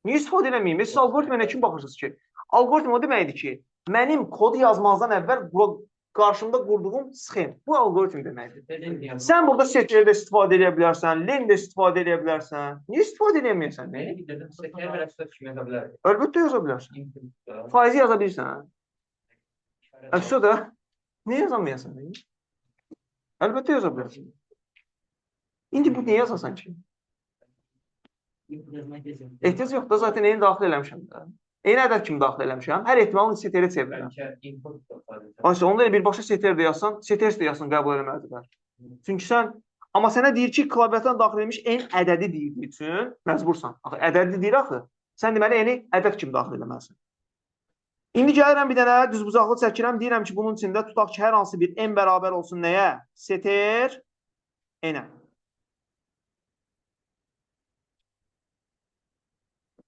Niyə istifadə eləməyim? Siz algoritmə kim baxırsınız ki? Algoritm o deməkdir ki, mənim kodu yazmazdan əvvəl qarşımda qurduğum sxem. Bu algoritm deməkdir. Sən burada seteri də istifadə edə bilərsən, len də istifadə edə bilərsən. Niyə istifadə edəməyəsən? Əlbəttə yaza bilərsən. Faizi yaza bilirsən. Əksə də, niyə yazamıyəsən? Əlbəttə yaza bilərsən. İndi bu niyə yazasan ki? Ehtiyac yoxdur, zaten eyni daxil eləmişəm. Eyni ədəd kimi daxil eləmişəm. Hər ehtimalın seteri çevirirəm. Ayşə, onda birbaşa seteri də yazsan, seteri də yazsan qəbul eləməlidir. Çünki sən, amma sənə deyir ki, klaviaturadan daxil edilmiş n ədədi deyildiyi üçün məcbursan. Ədədi deyir axı. Sən deməli n-i ədəd kimi daxil eləməlisən. İndi gəlirəm bir dənə düzbucaqlı çəkirəm. Deyirəm ki, bunun içində tutaq ki, hər hansı bir n bərabər olsun nəyə? Seter n-ə.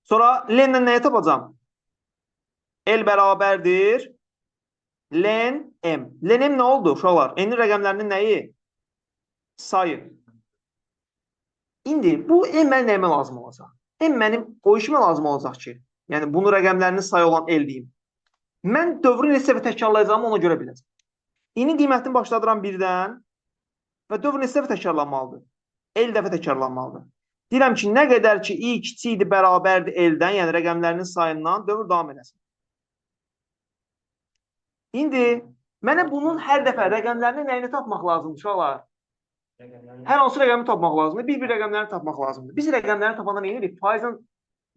Sonra len-lə nəyə tapacam? L bərabərdir len m. Len m nə oldu uşaqlar? N-in rəqəmlərinin nəyi? Sayı. İndi bu m mənim nəyimə lazım olacaq? M mənim o işimə lazım olacaq ki, yəni bunu rəqəmlərinin sayı olan L deyim. Mən dövrü neçə dəfə təkrarlayacağımı ona görə biləcəm. İnin qiymətini başladıram 1-dən və dövr neçə dəfə təkrarlanmalıdır? L dəfə təkrarlanmalıdır. Deyirəm ki, nə qədər ki, i kiçikdir bərabərdir L-dən, yəni rəqəmlərinin sayından dövr davam edəsin. İndi mənə bunun hər dəfə rəqəmlərinin nəyini tapmaq lazımdır uşaqlar? Hər hansı rəqəmi tapmaq lazımdır, bir rəqəmlərini tapmaq lazımdır. Biz rəqəmlərini tapanda nə edirik? Faizlə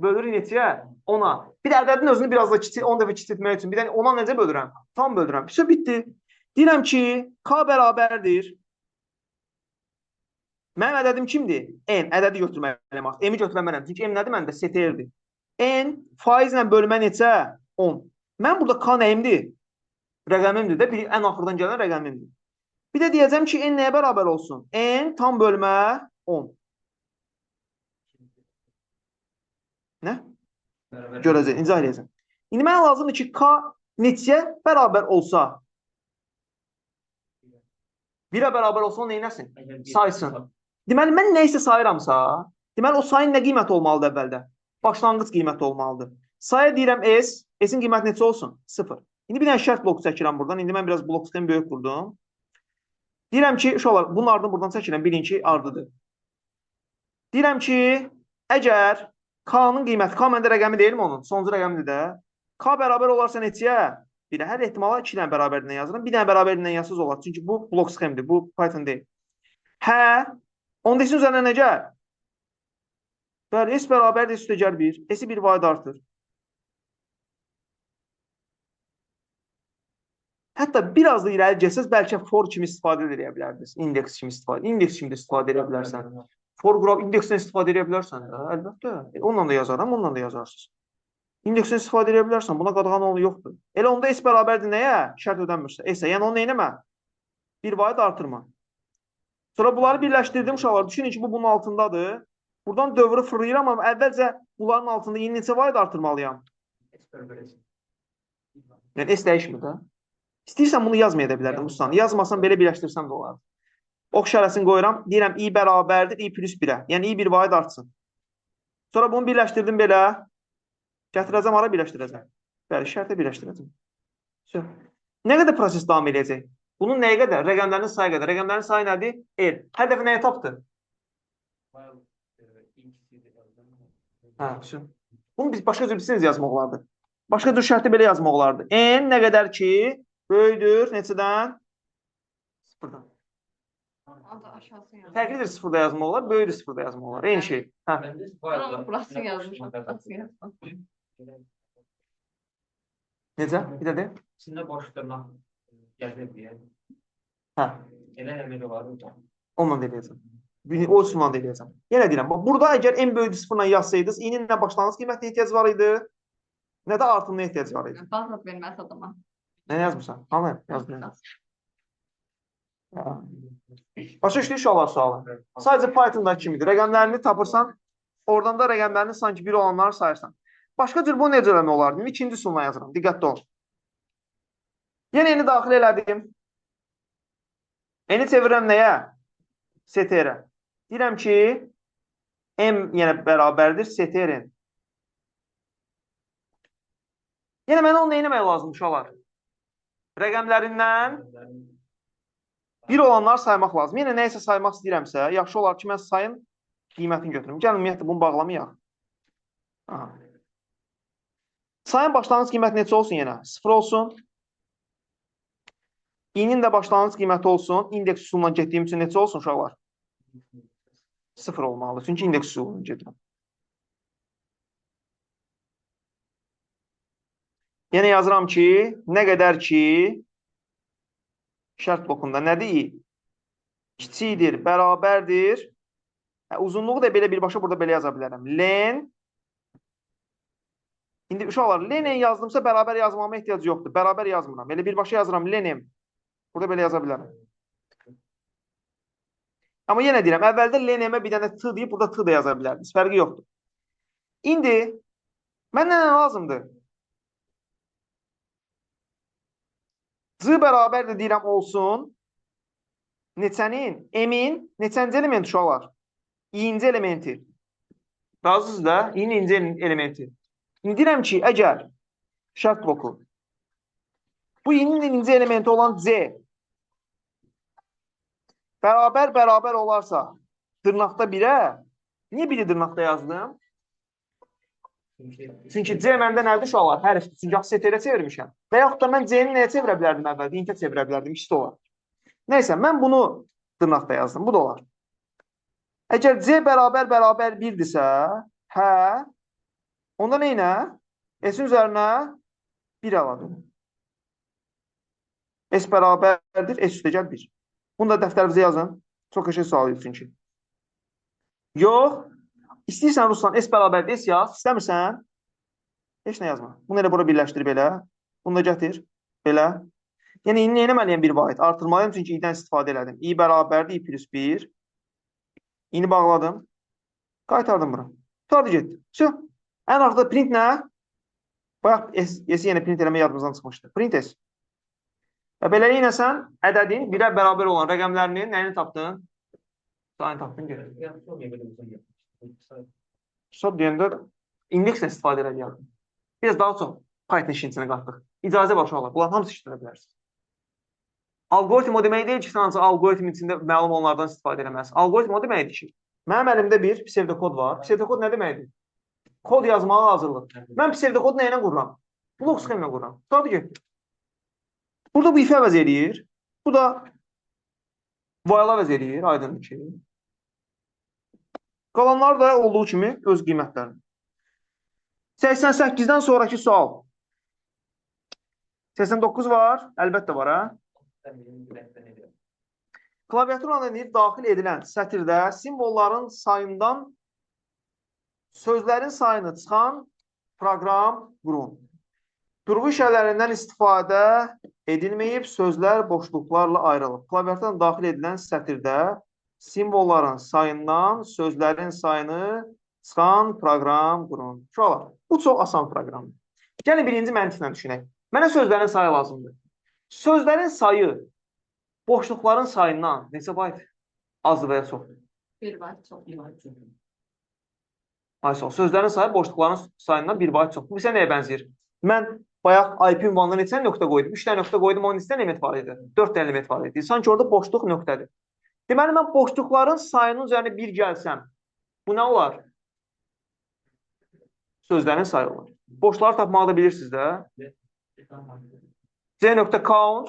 bölürük neçəyə? 10-a. Bir də ədədin özünü biraz da 10 dəfə kiçiltmək üçün bir dənə 10-a necə bölürəm? Tam bölürəm. Pişə bitdi. Deyirəm ki, k bərabərdir. Mənim ədədim kimdir? N. Ədədi götürməliyəm. M-i götürməliyəm. Çünki M nədir məndə? Seterdir. N faizlə bölmə neçə? 10. Mən burada k nəyimdir? Rəqəmimdir də. Ən axırdan gələn rəqəmimdir. Bir də deyəcəm ki, n nəyə bərabər olsun? N tam bölmə 10. Nə? Görəcək, izah edəcəm. İndi mənə lazımdır ki, k neçəyə bərabər olsa? 1-ə bərabər olsa o neynəsin? Saysın. Deməli, mən nə isə sayıramsa, deməli, o sayın nə qiymət olmalıdır əvvəldə? Başlanğıc qiymət olmalıdır. Saya deyirəm S, S-in qiyməti neçə olsun? 0. İndi bir dənə şərt bloku çəkirəm buradan. İndi mən biraz blok sistemi böyük qurdum. Deyirəm ki, uşaqlar, bunun ardını buradan çəkirəm, bilin ki, ardıdır. Deyirəm ki, əgər K-nın qiyməti, K məndə rəqəmi deyilmi onun? Sonuncu rəqəmidir də. K bərabər olarsa neçəyə? Bir hər ehtimala 2 dənə bərabərliyindən yazıram. Bir dənə bərabərliyindən yazsız olar. Çünki bu blok sxemdir, bu Python deyil. Hə, 10 üzərinə nə gəl? Bəli, S bərabərdir, S üstə gəl 1. S-i 1 vahid artır. Hətta biraz da irəli gəlsəz, bəlkə for kimi istifadə edə bilərdiniz. İndeks kimi istifadə edə bilərsən. For qraf indeksdən istifadə edə bilərsən də, əlbəttə. Onunla da yazaram, onunla da yazarsınız. İndeksdən istifadə edə bilərsən, buna qadağan yolu yoxdur. Elə onda S bərabərdir nəyə? Şərt ödənmirsə. S-ə, yəni onu neynəmə? Bir vahid artırma. Sonra bunları birləşdirdim uşaqlar. Düşünün ki, bu bunun altındadır. Buradan dövrü fırlayıram, amma əvvəlcə bunların altında yeni neçə vahid artırmalıyam? Yəni S dəyişmir də. İstəyirsən bunu yazmaya da bilərdim Mustafa. Yazmasan belə birləşdirsəm də olardı. Ox işarəsini qoyuram. Deyirəm i bərabərdir i plus 1-ə. Yəni i bir vahid artsın. Sonra bunu birləşdirdim belə. Gətirəcəm, ara birləşdirəcəm. Bəli, şərtə birləşdirəcəm. Nə qədər proses davam edəcək? Bunun nəyə qədər? Rəqəmlərin sayı qədər. Rəqəmlərin sayı nədir? L. Hər dəfə nəyə tapdı? Hə, bunu biz başqa cür bilsiniz yazmaq olardı. Başqa cür şərti belə yazmaq olardı. N nə qədər ki böyüdür neçədən? Sıfırdan. Fərqlidir sıfırda yazmaq olar, böyüdür sıfırda yazmaq olar. Eyni şey. Burası yazmışam. Necə? Bir də de. İçində boş dırnaq gəzir deyə. Hə. Elə əməli var. Onunla deyəcəm. O üsunla deyəcəm. Yenə deyirəm. Burada əgər n böyüdür sıfırla yazsaydınız, i-nin nə başlanğıc qiymətinə ehtiyac var idi, nə də artımına ehtiyac var idi. Bazat verməz adama. Nə yazmırsan? Hamı yazmır. Başa düşdük uşaqlar sualı. Sadəcə Python'da kimidir. Rəqəmlərini tapırsan, oradan da rəqəmlərini sanki bir olanları sayırsan. Başqa cür bu necə eləmək olardı? İkinci üsulla yazıram. Diqqətli olun. Yenə n-i daxil elədim. N-i çevirirəm nəyə? STR-ə. Deyirəm ki, m yenə bərabərdir STR-in. Yenə mənə onu neyləmək lazım uşaqlar? Rəqəmlərindən bir olanlar saymaq lazım. Yenə nəyəsə saymaq istəyirəmsə, yaxşı olar ki, mən sayın qiymətini götürüm. Gəlin, ümumiyyətlə, bunu bağlamayaq. Sayın başlanğıc qiyməti neçə olsun yenə? 0 olsun. i-nin də başlanğıc qiyməti olsun. İndeks üsulundan getdiyim üçün neçə olsun uşaqlar? 0 olmalı. Çünki indeks üsulundan gedirəm. Yenə yazıram ki, nə qədər ki, şərt blokunda nədir i? Kiçikdir, bərabərdir. Uzunluğu da belə birbaşa burada belə yaza bilərəm. Len. İndi uşaqlar, lenen yazdımsa bərabər yazmama ehtiyac yoxdur. Bərabər yazmıram. Elə birbaşa yazıram lenem. Burada belə yaza bilərəm. Amma yenə deyirəm, əvvəldə lenemə bir dənə t deyib, burada t da yaza bilərdiniz. Fərqi yoxdur. İndi mənə nə lazımdır? C bərabərdir deyirəm olsun. Neçənin? M-in neçənci elementi uşaqlar? İnci elementi. Razısınız da? İnci elementi. İndi deyirəm ki, əgər şərt bloku bu i-nin inci elementi olan C bərabər olarsa dırnaqda 1-ə, niyə 1-i dırnaqda yazdım? Çünki C məndə nədir uşaqlar? Hərfdir. Çünki STR-ə çevirmişəm. Və yaxud da mən C-ni nəyə çevirə bilərdim əvvəldə? İntə çevirə bilərdim. İkisi də olar. Nəysə, mən bunu dırnaqda yazdım. Bu da olar. Əgər C bərabər 1-dirsə, hə, onda neynə? S-in üzərinə 1 əlavə. S bərabərdir, S üstə gəl 1. Bunu da dəftərinizə yazın. Çox qəşəng sual idi çünki. Yox. İstəyirsən Ruslan, S bərabərdir, S yaz. İstəmirsən? Heç nə yazma. Bunu elə bura birləşdir belə. Bunu da gətir. Belə. Yəni, nə eləməliyəm bir vahid? Artırmalıyım çünki i-dən istifadə elədim. I bərabərdir, i plus 1. I-ni bağladım. Qaytardım bura. Tutardı getdi. Ən arxada print nə? Bayaq S-i yenə print eləmə yadımızdan çıxmışdı. Print S. Və beləliklə sən ədədin 1-ə bərabər olan rəqəmlərinin nəyini tapdın? Sayını tapdın, görək. Sub deyəndə indekslə istifadə edəcəyəm. Biraz daha çox Python işin içinə qatdıq. İcazə var uşaqlar. Bunların hamısı işləyə bilərsiniz. Algoritm o demək deyil ki, sən ancaq algoritm içində məlum onlardan istifadə edəməzsən. Algoritm o deməkdir ki, mənim əlimdə bir psevdokod var. Psevdokod nə deməkdir? Kod yazmağa hazırlıq. Mən psevdokodu nə ilə qururam? Blok sxemlə qururam. Tabii ki, burada bu if əvəz eləyir. Bu da while əvəz eləyir, aydındır ki. Qalanlar da olduğu kimi öz qiymətlərini. 88-dən sonraki sual. 89 var, əlbəttə var, hə? Klaviaturada daxil edilən sətirdə simvolların sayından sözlərin sayını çıxan proqram qurun. Durğu işarələrindən istifadə edilməyib, sözlər boşluqlarla ayrılıb. Klaviaturada daxil edilən sətirdə simvolların sayından sözlərin sayını çıxan proqram qurun. Uşaqlar, bu çox asan proqramdır. Gəlin birinci məntiqlə düşünək. Mənə sözlərin sayı lazımdır. Sözlərin sayı boşluqların sayından neçə bayt? Azdır və ya çoxdur? 1 var, çox. Ayşə, sözlərin sayı boşluqların sayından 1 bayt çoxdur. Bu isə nəyə bənzəyir? Mən bayaq IP ünvanına neçə nöqtə qoydum? 3 dənə nöqtə qoydum, onun neçə dənə element var idi? 4 dənə element var idi. Sanki orada boşluq nöqtədir. Deməli, mən boşluqların sayının üzərinə 1 gəlsəm, bu nə olar? Sözlərin sayı olur. Boşluqları tapmağı da bilirsiniz də. C.count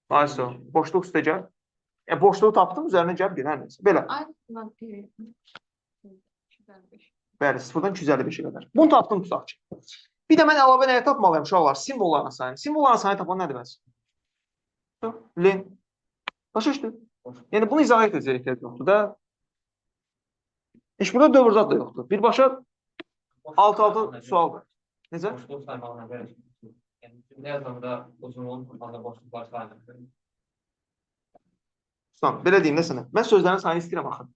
Ayşə, boşluq üstə gəl. Boşluğu tapdım, üzərinə gəl bir, hər nəsə. Belə. Bəli, 0-dan 255-ə qədər. Bunu tapdım, tutaq ki. Bir də mən əlavə nəyə tapmalıyım, uşaqlar? Simvolların sayını. Simvolların sayını tapan nədir bəs? Len. Başa düşdün? Yəni, bunu izah etəcək ehtiyac yoxdur da. Heç burada dövr zad da yoxdur. Birbaşa alt-altı sualdır. Necə? Boşluq saymağına görə. Yəni, cümlə yazanda uzunluğun tutmanda boşluqlar sayılır. Tamam, belə deyim də sənə. Mən sözlərin sayını istəyirəm axı.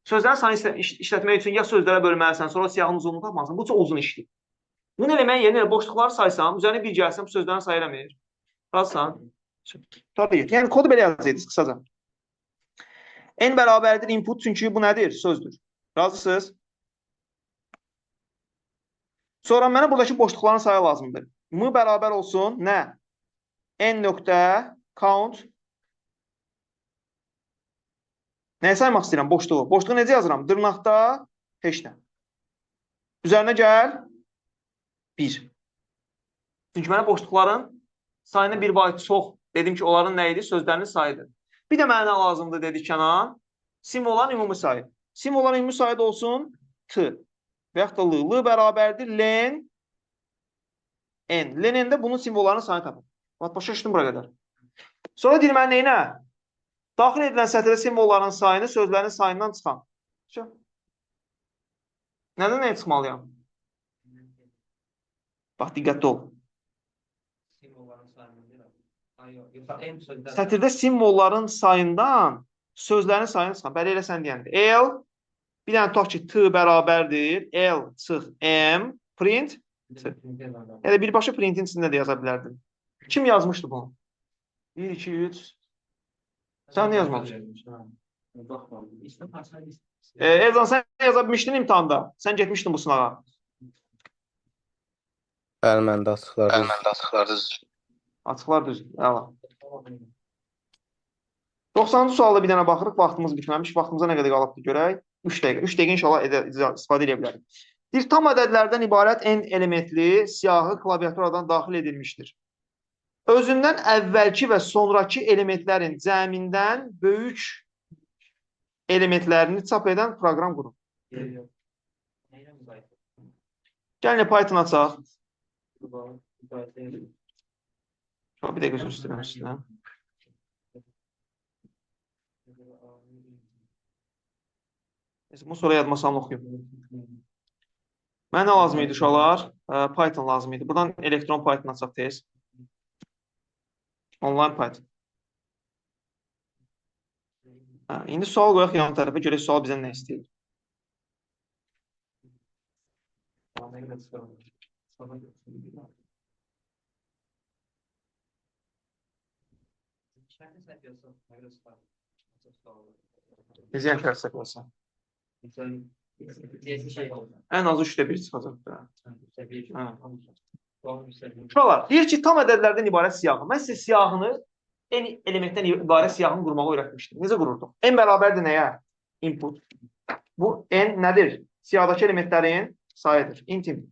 Sözlərin sayını işlətmək üçün ya sözlərə bölməlisən, sonra siyahının uzunluğunu tapmalısın. Bu çox uzun işdir. Bunu eləməyə yerinə boşluqları saysam, üzərinə bir gəlsəm, sözlərin sayı eləmir. Razısan? Tabii. Yəni kodu belə yazıydınız qısaca. N bərabərdir input, çünki bu nədir? Sözdür. Razısınız? Sonra mənə buradakı boşluqların sayı lazımdır. M bərabər olsun nə? N nöqtə count. Nəyə saymaq istəyirəm? Boşluğu. Boşluğu necə yazıram? Dırnaqda heç nə. Üzərinə gəl. 1. Çünki mənə boşluqların sayını 1 bayt çox. Dedim ki, onların nə idi? Sözlərinin sayıdır. Bir də mənə lazımdır dedik Kənan. Simvolların ümumi sayı. Simvolların ümumi sayı da olsun T. Və yaxud da L. L bərabərdir len N. Len N'də bunun simvollarının sayını tapın. Başa düşdüm bura qədər. Sonra deyir mən neyinə? Daxil edilən sətirə simvolların sayını sözlərin sayından çıxan. Nədən nəyə çıxmalıyam? Bax, diqqətli ol. Sətirdə simvolların sayından sözlərin sayını çıxan. Bəli, elə sən deyəndə. L, bir dənə tutaq ki, T bərabərdir. L çıx M, print. Yəni, birbaşa printin içində də yaza bilərdim. Kim yazmışdı bunu? 1, 2, 3. Sən nə yazmalısın? Elzan, sən yaza bilmişdin imtihanda. Sən getmişdin bu sınağa. Bəli, məndə açıqlar düzdür. Açıqlar düzdür. Əla. 90-cı sualda bir dənə baxırıq. Vaxtımız bitməmiş. Vaxtımıza nə qədər qalıbdır görək. 3 dəqiqə. 3 dəqiqə inşallah istifadə edə bilərik. Bir tam ədədlərdən ibarət n elementli siyahı klaviaturadan daxil edilmişdir. Özündən əvvəlki və sonraki elementlərin cəmindən böyük elementlərini çap edən proqram qurun. Gəlin Python açaq. Bir dəqiqə üzr istəyirəm sizdən. Bunu sonra yadıma salın oxuyum. Mənə nə lazım idi uşaqlar? Python lazım idi. Buradan elektron Python açaq tez. Online Python. İndi sual qoyaq yan tərəfə, görək sual bizdən nə istəyir. Necə yəni tərəf səqləsən? Ən azı 3-də 1 çıxacaq da. Uşaqlar, deyir ki, tam ədədlərdən ibarət siyahı. Mən sizə siyahını n elementdən ibarət siyahını qurmağı öyrətmişdim. Necə qururduq? N bərabərdir nəyə? Input. Bu n nədir? Siyahdakı elementlərin sayıdır. Int input.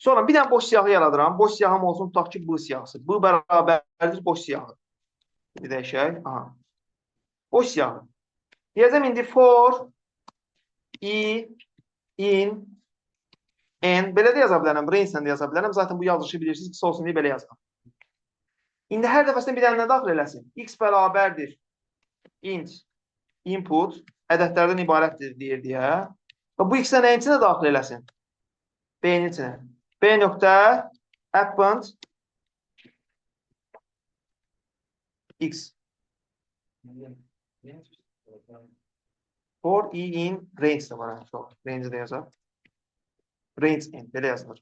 Sonra bir dənə boş siyahı yaradıram. Boş siyahım olsun, tutaq ki, bu siyahısı. Bu bərabərdir boş siyahı. Bir dəyişək. Aha. Boş siyahı. Deyəcəm indi for i in n. Belə də yaza bilərəm. Range-lə də yaza bilərəm. Zaten bu yazılışı bilirsiniz. Qısa olsun deyə belə yazıram. İndi hər dəfəsində bir dənə nə daxil eləsin? X bərabərdir int input ədədlərdən ibarətdir deyir deyə. Və bu x-ə nəyin içinə daxil eləsin? B-nin içinə. B nöqtə append x. For i in range də var. Range də yazar. Range in. Belə yazılır.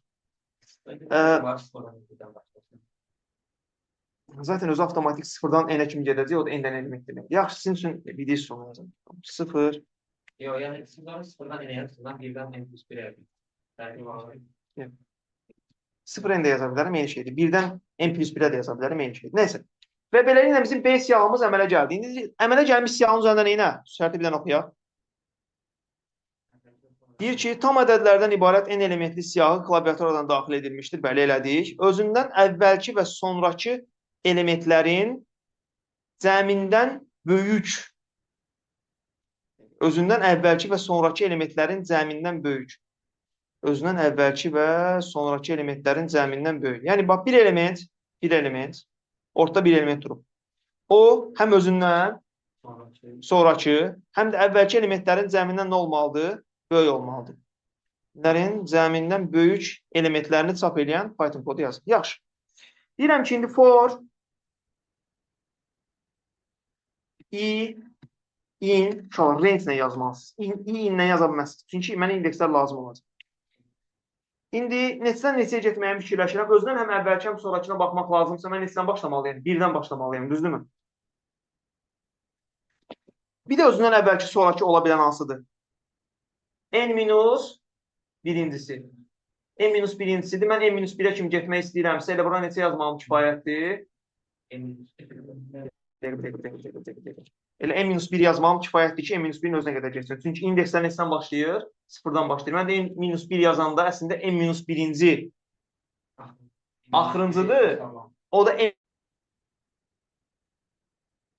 Zaten özü avtomatik sıfırdan n-ə kimi gedəcək. O da n-dən element demək. Yaxşı, sizin üçün bir sonu yazın. 0. Yox, yəni siz onu sıfırdan n-ə yazsınlar, birdən n plus 1-ə yazın. Tərkib alır. 0 n də yaza bilərəm, eyni şeydir. Birdən n plus 1-ə də yaza bilərəm, eyni şeydir. Neyse. Və beləliklə bizim B siyahımız əmələ gəldi. İndi əmələ gəlmiş siyahının üzərində neynə? Şərti bir dənə oxuyaq. Deyir ki, tam ədədlərdən ibarət n elementli siyahı klaviaturadan daxil edilmişdir. Bəli, elədik. Özündən əvvəlki və sonrakı elementlərin cəmindən böyük. Özündən əvvəlki və sonrakı elementlərin cəmindən böyük. Özündən əvvəlki və sonrakı elementlərin cəmindən böyük. Yəni, bax, bir element, ortada bir element durub. O, həm özündən sonrakı, həm də əvvəlki elementlərin cəmindən nə olmalıdır? Böyük olmalıdır. Bunların cəmindən böyük elementlərini çap edən Python kodu yazın. Yaxşı. Deyirəm ki, indi for i in range ilə yazmalısınız. I in ilə yaza bilməzsiniz. Çünki mənə indekslər lazım olacaq. İndi neçədən neçəyə getməyə fikirləşirəm. Özdən həm əvvəlki, həm sonrakına baxmaq lazımsa, mən neçədən başlamalıyım? Birdən başlamalıyım, düzdürmü? Bir də özündən əvvəlki, sonraki ola bilən hansıdır? N minus birincisi. N minus birincisidir. Mən N minus 1-ə kimi getmək istəyirəmsə, elə bura neçə yazmağım kifayətdir? Elə N minus 1 yazmağım kifayətdir ki, N minus 1-in özünə qədər geçsin. Çünki indekslər neçədən başlayır? Sıfırdan başlayır. Mən də N minus 1 yazanda əslində N minus birinci axırıncıdır. O da N.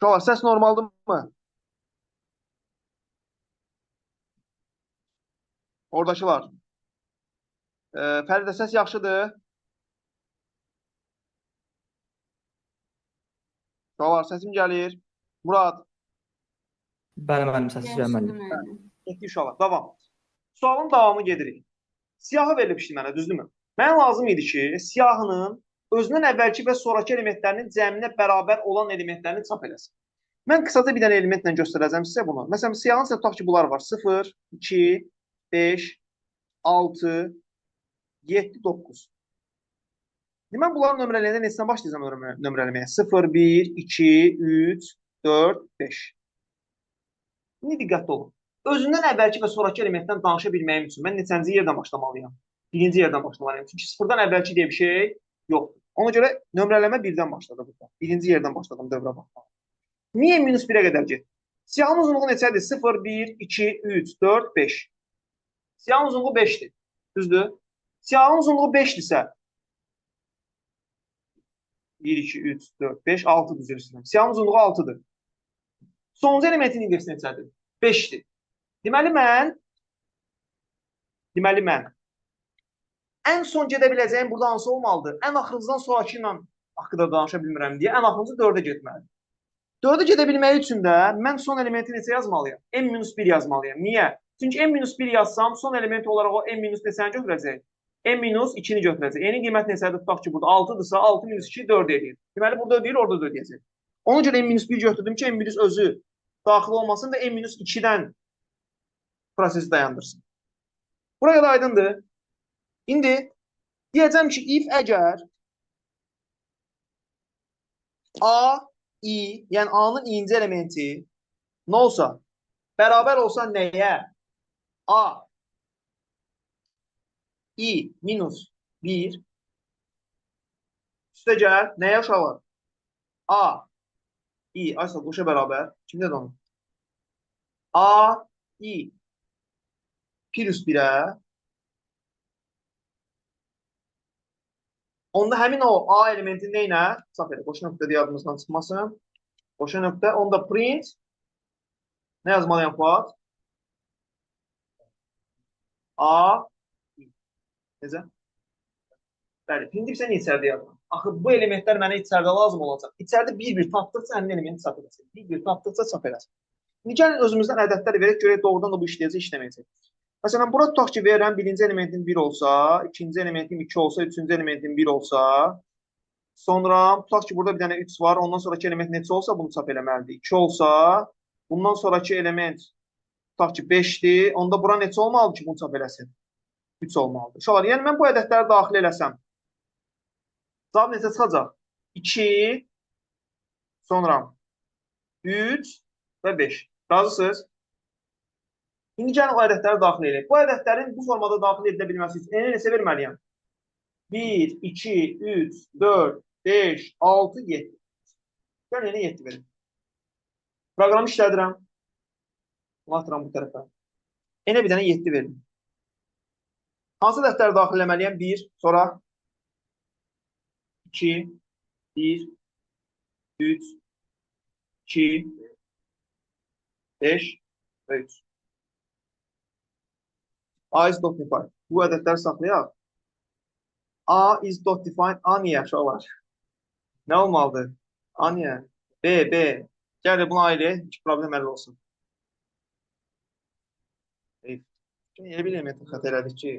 Səs normaldır mı? Oradakılar. Fəridə, səs yaxşıdır. Şolar, səsim gəlir. Murad. Bəli, müəllim, səsi gəlməli. Getdi uşaqlar, davam. Sualın davamı gedirik. Siyahı verilmişdi mənə, düzdürmü? Mənə lazım idi ki, siyahının özündən əvvəlki və sonraki elementlərinin cəminə bərabər olan elementlərini çap eləsin. Mən qısaca bir dənə elementlə göstərəcəm sizə bunu. Məsələn, siyahının sizə tutaq ki, bunlar var. 0, 2, 5, 6, 7, 9. Mən bunların nömrələyəndə neçədən başlayacağım nömrələməyə? 0, 1, 2, 3, 4, 5. İndi diqqətli olun. Özündən əvvəlki və sonraki elementdən danışa bilməyim üçün mən neçənci yerdən başlamalıyam? Birinci yerdən başlamalıyam. Çünki sıfırdan əvvəlki deyə bir şey yoxdur. Ona görə nömrələmə birdən başladı burada. Birinci yerdən başladım dövrə baxmağa. Niyə minus 1-ə qədər getdim? Siyahın uzunluğu neçədir? 0, 1, 2, 3, 4, 5. Siyahın uzunluğu 5'dir. Düzdür? Siyahın uzunluğu 5'dirsə 1, 2, 3, 4, 5, 6 düzülürsün. Siyahın uzunluğu 6'dır. Sonuncu elementin indeksi neçədir? 5'dir. Deməli mən ən son gedə biləcəyim burada hansı olmalıdır? Ən axırıncıdan sonraki ilə haqqında danışa bilmirəm deyə ən axırıncı 4-ə getməlidir. 4-ə gedə bilmək üçün də mən son elementi neçə yazmalıyam? n-1 yazmalıyam. Niyə? Çünki n-1 yazsam son element olaraq o n- neçəni götürəcək? n-2-ni götürəcək. N-in qiyməti neçədir? Tutaq ki, burada 6-dırsa 6 minus 2 4 edir. Deməli, burada ödəyir, orada da ödəyəcək. Ona görə n-1 götürdüm ki, n-1 özü daxil olmasın və n-2-dən prosesi dayandırsın. Buraya da aydındır. İndi deyəcəm ki, if əgər A, I, yəni A-nın i-nci elementi nə olsa, bərabər olsa nəyə? A, I minus 1 Üstə gəl. Nəyə uşaqlar? A, I. Aysel qoşa bərabər. Kimdə də onu? A, I. Pir üst 1-ə. Onda həmin o A elementi nə ilə? Saf elə. Qoşa nöqtə yadımızdan çıxmasın. Qoşa nöqtə. Onda print. Nə yazmalıyam Fuat? A, I. Necə? Bəli, printib sən içəridə yazma. Axı bu elementlər mənə içəridə lazım olacaq. İçəridə bir-bir tapdıqca həmin elementi çap edəsin. Bir-bir tapdıqca çap edəsin. İndi gəlin özümüzdən ədədlər verək, görək doğrudan da bu işləyəcək, işləməyəcək. Məsələn, bura tutaq ki, verirəm birinci elementin 1 olsa, ikinci elementin 2 olsa, üçüncü elementin 1 olsa, sonra tutaq ki, burada bir dənə 3 var, ondan sonraki element neçə olsa bunu çap eləməlidir. 2 olsa, bundan sonraki element tutaq ki, 5-dir, onda bura neçə olmalıdır ki, bunu çap eləsin? 3 olmalıdır. Uşaqlar, yəni mən bu ədədləri daxil eləsəm, cavab necə çıxacaq? 2, sonra 3 və 5. Razısınız? İndi gəlin o ədədləri daxil edək. Bu ədədlərin bu formada daxil edilə bilməsi üçün n neçə verməliyəm? 1, 2, 3, 4, 5, 6, 7. Gəlin n 7 verin. Proqramı işlədirəm. Bunu atıram bu tərəfə. N-ə bir dənə 7 verin. Hansı ədədləri daxil eləməliyəm? 1, sonra 2, 1, 3, 2, 5 və 3. A is not defined. Bu ədədləri saxlayaq. A is not defined. A niyə uşaqlar? Nə olmalıdır? A niyə? B, B. Gəlir buna ayrı. Hiç problem həll olsun. Niyə bir elementin xəta elədik ki?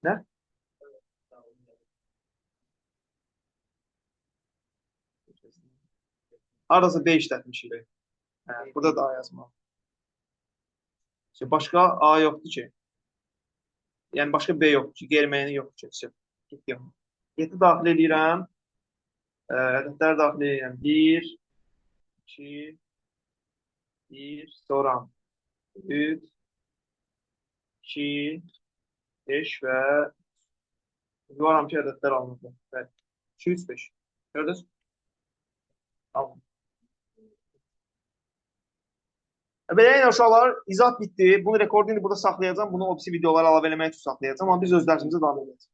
Nə? Haradasa B işlətmişik. Burada da A yazmaq. Başqa A yoxdur ki. Yəni, başqa B yoxdur ki. Qeyri-müəyyəni yoxdur ki. 7 daxil edirəm. Ədədləri daxil edirəm. 1, 2, 1, sonra 3, 2, 5 və varam ki, ədədlər alınır. 2, 3, 5. Gördünüz? Alın. Belə uşaqlar, izah bitdi. Bunu rekordini burada saxlayacağım. Bunu opsi videolara əlavə eləmək üçün saxlayacağım. Amma biz öz dərsimizə davam edəcəyik.